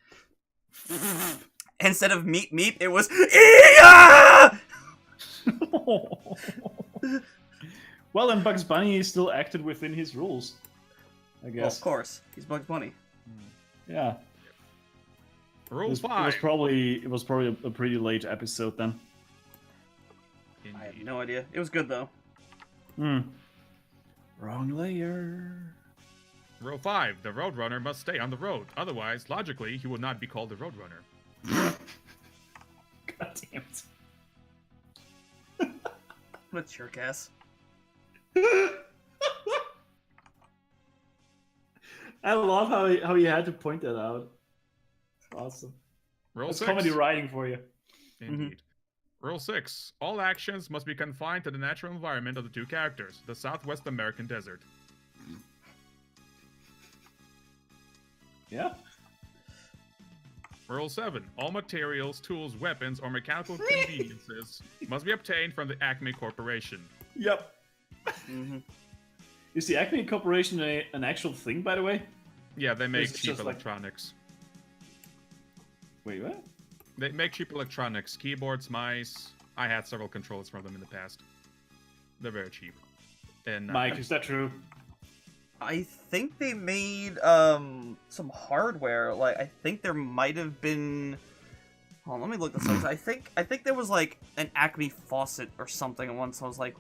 Instead of meep meep, it was Eeeeah!
Well, and Bugs Bunny still acted within his rules, I
Well,
guess.
of course, he's Bugs Bunny.
Yeah.
Rule
It
5.
was probably a pretty late episode then.
I have
Indeed.
no idea. It was good though.
Wrong layer.
Rule 5. The Roadrunner must stay on the road. Otherwise, logically, he would not be called the Roadrunner.
God damn it.
What a jerk ass.
I love how you had to point that out. It's awesome.
Rule
That's
6.
comedy writing for you.
Indeed. Rule 6. All actions must be confined to the natural environment of the two characters, the Southwest American desert.
Yeah.
Rule 7. All materials, tools, weapons, or mechanical conveniences must be obtained from the Acme Corporation.
Yep.
Mm-hmm.
Is the Acme Corporation an actual thing, by the way?
Yeah, they make
Is it
cheap
just like-
electronics.
Wait, what?
They make cheap electronics, keyboards, mice. I had several controllers from them in the past. They're very cheap. And
Mike, is that true?
I think they made some hardware. Like I think there might have been. Hold on, let me look this up. I think there was like an Acme faucet or something. And once I was like,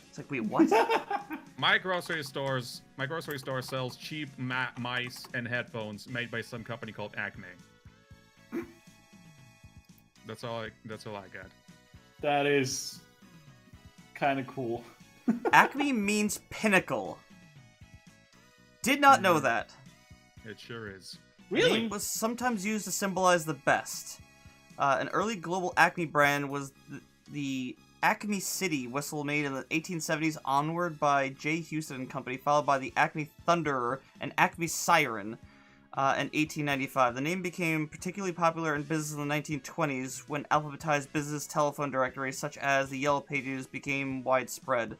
it's like, wait, what?
my grocery store sells cheap mice and headphones made by some company called Acme. That's all I got.
That is kind of cool.
Acme means pinnacle. Did not know that.
It sure is.
It was sometimes used to symbolize the best. An early global Acme brand was the Acme City whistle made in the 1870s onward by J. Houston and Company, followed by the Acme Thunderer and Acme Siren in 1895. The name became particularly popular in business in the 1920s when alphabetized business telephone directories such as the Yellow Pages became widespread.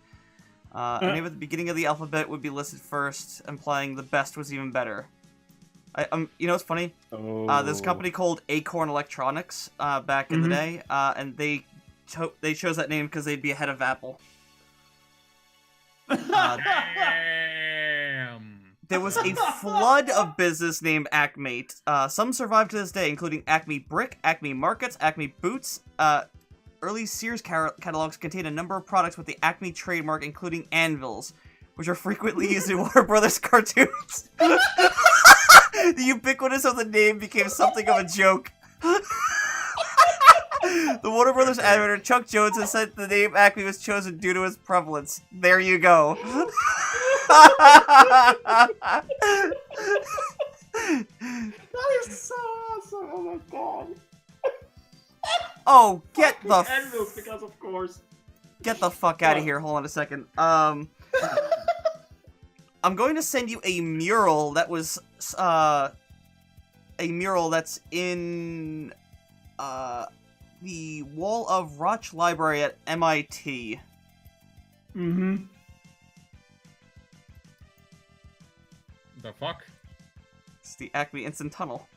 A name at the beginning of the alphabet would be listed first, implying the best was even better. You know what's funny? There's a company called Acorn Electronics back in the day, and they chose that name because they'd be ahead of Apple.
Damn.
There was a flood of business named Acme. Some survive to this day, including Acme Brick, Acme Markets, Acme Boots. Early Sears catalogs contain a number of products with the Acme trademark, including anvils, which are frequently used in Warner Brothers cartoons. The ubiquitous of the name became something of a joke. The Warner Brothers animator Chuck Jones has said the name Acme was chosen due to its prevalence. There you go.
That is so awesome! Oh my god!
Oh, get the
Anvils, because of course.
Get the fuck out of here. Hold on a second. I'm going to send you a mural that was, a mural that's in, the wall of Roch Library at MIT.
Mm-hmm.
The fuck?
It's the Acme Instant Tunnel.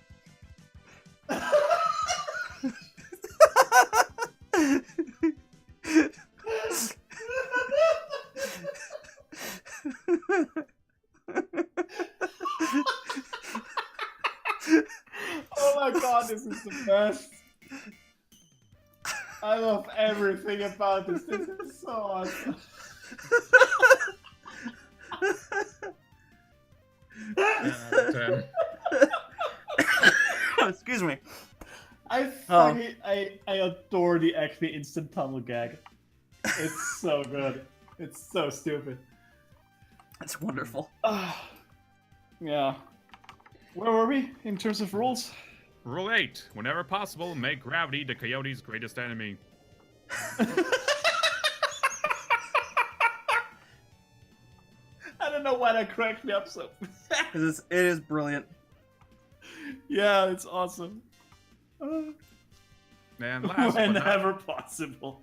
Oh my god, this is the best. I love everything about this. This is so awesome.
10 out of 10.
Excuse me.
I adore the Acme instant tunnel gag. It's so good. It's so stupid.
That's wonderful.
Yeah. Where were we in terms of rules?
Rule 8. Whenever possible, make gravity the coyote's greatest enemy.
I don't know why that cracked me up so.
It is brilliant.
Yeah, it's awesome.
And last but not,
Whenever possible.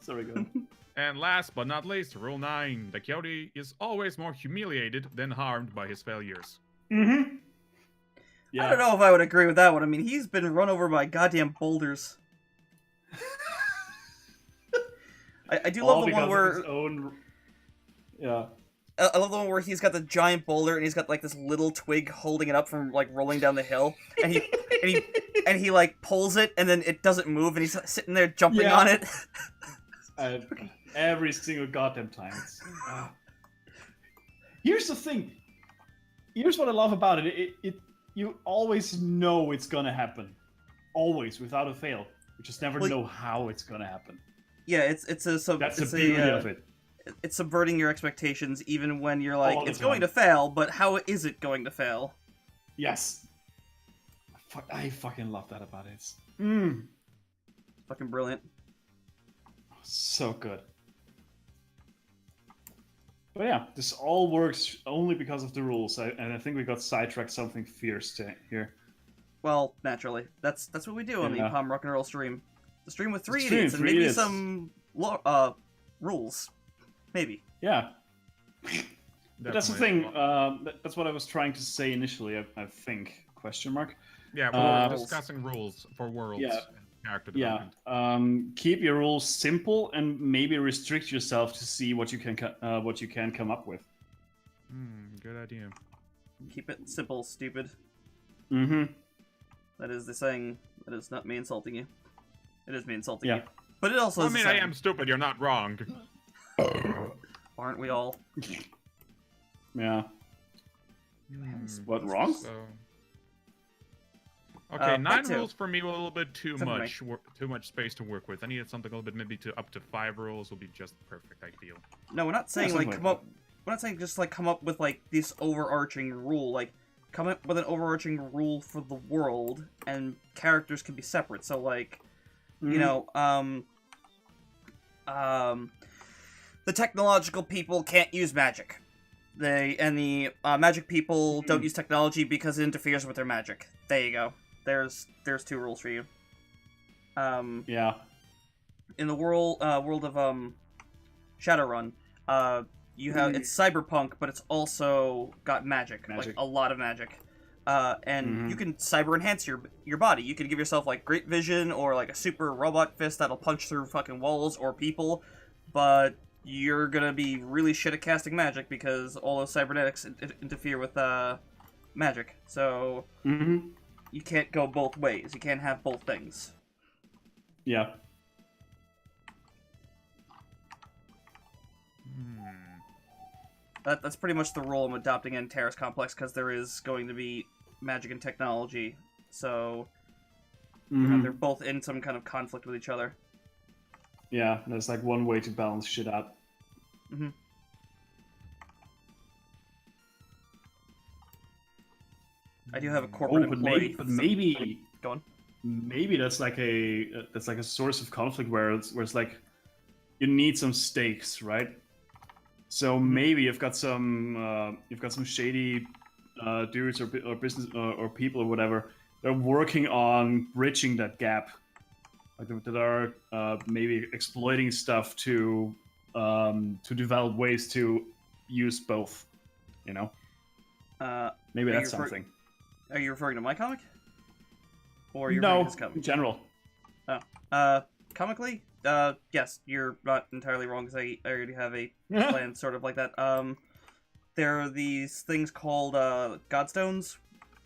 Sorry, go.
And last but not least, rule 9. The Coyote is always more humiliated than harmed by his failures.
Mm-hmm. Yeah.
I don't know if I would agree with that one. I mean, he's been run over by goddamn boulders. I do love the one where
his own... Yeah.
I love the one where he's got the giant boulder and he's got like this little twig holding it up from like rolling down the hill, and he like pulls it and then it doesn't move and he's sitting there jumping on it.
Every single goddamn time. Here's the thing. Here's what I love about it. You always know it's gonna happen, always without a fail. You just never know how it's gonna happen.
Yeah, that's
the beauty of it.
It's subverting your expectations even when you're like, it's
time.
going to fail, but how is it going to fail?
Yes. I fucking love that about it.
Fucking brilliant.
So good. But yeah, this all works only because of the rules, and I think we got sidetracked something fierce here.
Well, naturally. That's what we do on the Palm Rock and Roll stream. The stream with three
Stream,
idiots and
three
maybe
idiots.
some rules. Maybe.
Yeah. But that's the
Definitely.
thing. That's what I was trying to say initially. I think. Question mark.
Yeah, we're discussing rules for worlds and character development.
Keep your rules simple and maybe restrict yourself to see what you can come up with.
Good idea.
Keep it simple, stupid.
Mm-hmm.
That is the saying. That is not me insulting you. It is me insulting
Yeah.
you. But it also
I
is
mean,
the
I
saying.
am stupid. You're not wrong.
Aren't we all?
Yeah. What, wrong?
So... Okay, 9
back to-
rules for me were a little bit too
Something
much. Too much space to work with. I needed something a little bit, maybe to up to 5 rules will be just perfect. I feel.
No, we're not saying
something
like
like
come up. We're not saying just like come up with like this overarching rule. Like come up with an overarching rule for the world, and characters can be separate. So like, you know, the technological people can't use magic. The magic people don't use technology because it interferes with their magic. There you go. There's 2 rules for you.
Yeah.
In the world of Shadowrun, you have it's cyberpunk, but it's also got magic. Like a lot of magic. And you can cyber enhance your body. You can give yourself like great vision or like a super robot fist that'll punch through fucking walls or people, but you're gonna be really shit at casting magic because all those cybernetics interfere with magic. So you can't go both ways. You can't have both things.
Yeah.
That's pretty much the rule I'm adopting in Terrace Complex because there is going to be magic and technology. So they're both in some kind of conflict with each other.
Yeah, there's like one way to balance shit out.
I do have a corporate employee.
But maybe
Go on.
Maybe that's like a source of conflict where it's like you need some stakes, right? So maybe you've got some shady dudes or business or people or whatever. They're working on bridging that gap, like that are maybe exploiting stuff to develop ways to use both. You know, maybe that's something.
Are you referring to my comic? Or you're referring to this comic?
In general.
Comically, yes, you're not entirely wrong because I already have a plan sort of like that. There are these things called Godstones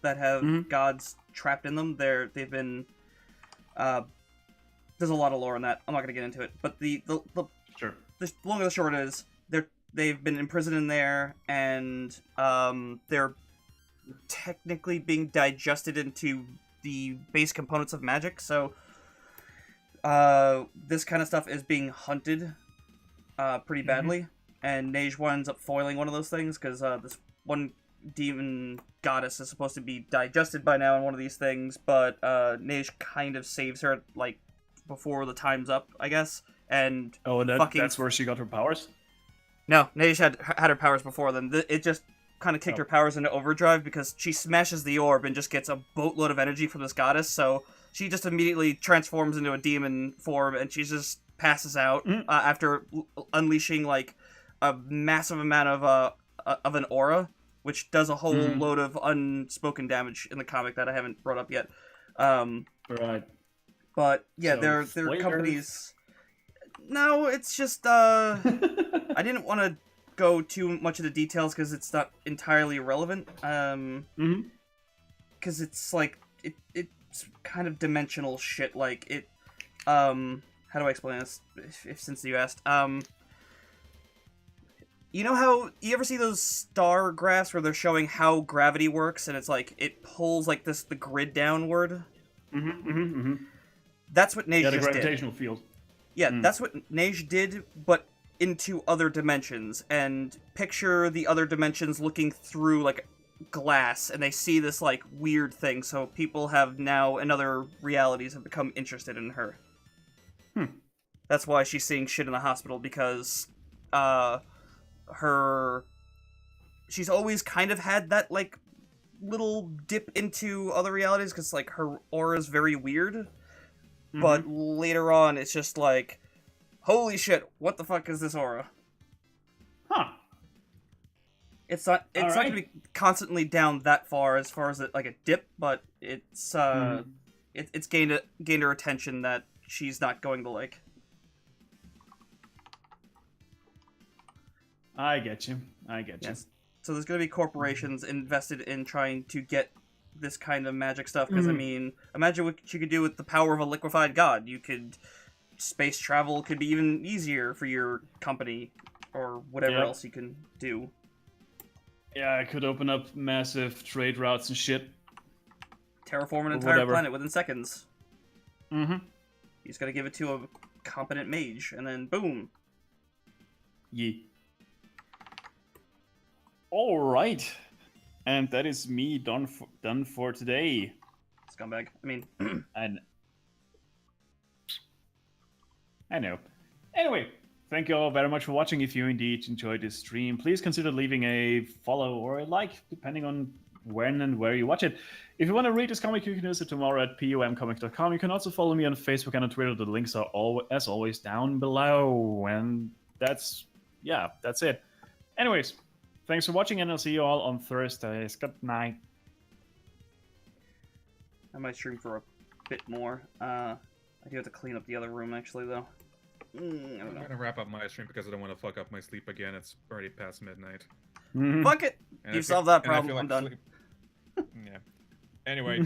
that have gods trapped in them. They've been there's a lot of lore in that. I'm not gonna get into it, but the
Sure.
the long and the short is they've been imprisoned in there, and they're technically being digested into the base components of magic. So this kind of stuff is being hunted pretty badly, and Neige winds up foiling one of those things because this one demon goddess is supposed to be digested by now in one of these things, but Neige kind of saves her like before the time's up, I guess. And
that's where she got her powers?
No, Neige had her powers before then. It just kind of kicked her powers into overdrive because she smashes the orb and just gets a boatload of energy from this goddess, so she just immediately transforms into a demon form, and she's just passes out after unleashing like a massive amount of an aura, which does a whole load of unspoken damage in the comic that I haven't brought up yet.
Right.
But yeah,
So,
their
spoilers?
companies. No, it's just I didn't want to go too much into details because it's not entirely relevant. Because it's like it's kind of dimensional shit. Like it. How do I explain this? If since you asked. You know how you ever see those star graphs where they're showing how gravity works, and it's like it pulls like the grid downward. That's what Neige
Yeah, the
just did.
gravitational field.
Yeah, that's what Neige did, but into other dimensions. And picture the other dimensions looking through like glass, and they see this like weird thing. So people have now in other realities have become interested in her. That's why she's seeing shit in the hospital, because she's always kind of had that like little dip into other realities, because like her aura is very weird. But later on, it's just like, holy shit, what the fuck is this aura?
Huh.
It's not going to be constantly down that far as like a dip, but it's it's gained her attention that she's not going to like.
I get you.
Yes. So there's going to be corporations invested in trying to get this kind of magic stuff, because I mean, imagine what you could do with the power of a liquefied god. You could space travel could be even easier for your company, or whatever else you can do.
Yeah, I could open up massive trade routes and shit.
Terraform an entire planet within seconds. You just got to give it to a competent mage, and then boom.
Yeah. All right. And that is me done for today.
Scumbag. I mean,
And I know. Anyway, thank you all very much for watching. If you indeed enjoyed this stream, please consider leaving a follow or a like, depending on when and where you watch it. If you want to read this comic, you can use it tomorrow at pumcomic.com. You can also follow me on Facebook and on Twitter. The links are as always down below. And that's it. Anyways, thanks for watching, and I'll see you all on Thursdays. Good night.
I might stream for a bit more. I do have to clean up the other room, actually, though. I don't
I'm
know.
gonna wrap up my stream because I don't want to fuck up my sleep again. It's already past midnight.
Fuck it!
And
You
I feel-
solved that
and I
problem.
feel
I'm
like
done.
sleep- Yeah. Anyway,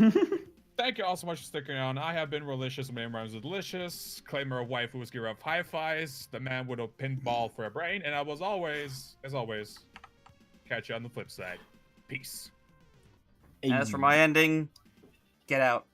thank you all so much for sticking around. I have been Relicious. My name rhymes with delicious. Claimer of wife who was giver of hi-fis. The man with a pinball for a brain. And I was always, as always, catch you on the flip side. Peace.
As for my ending, get out.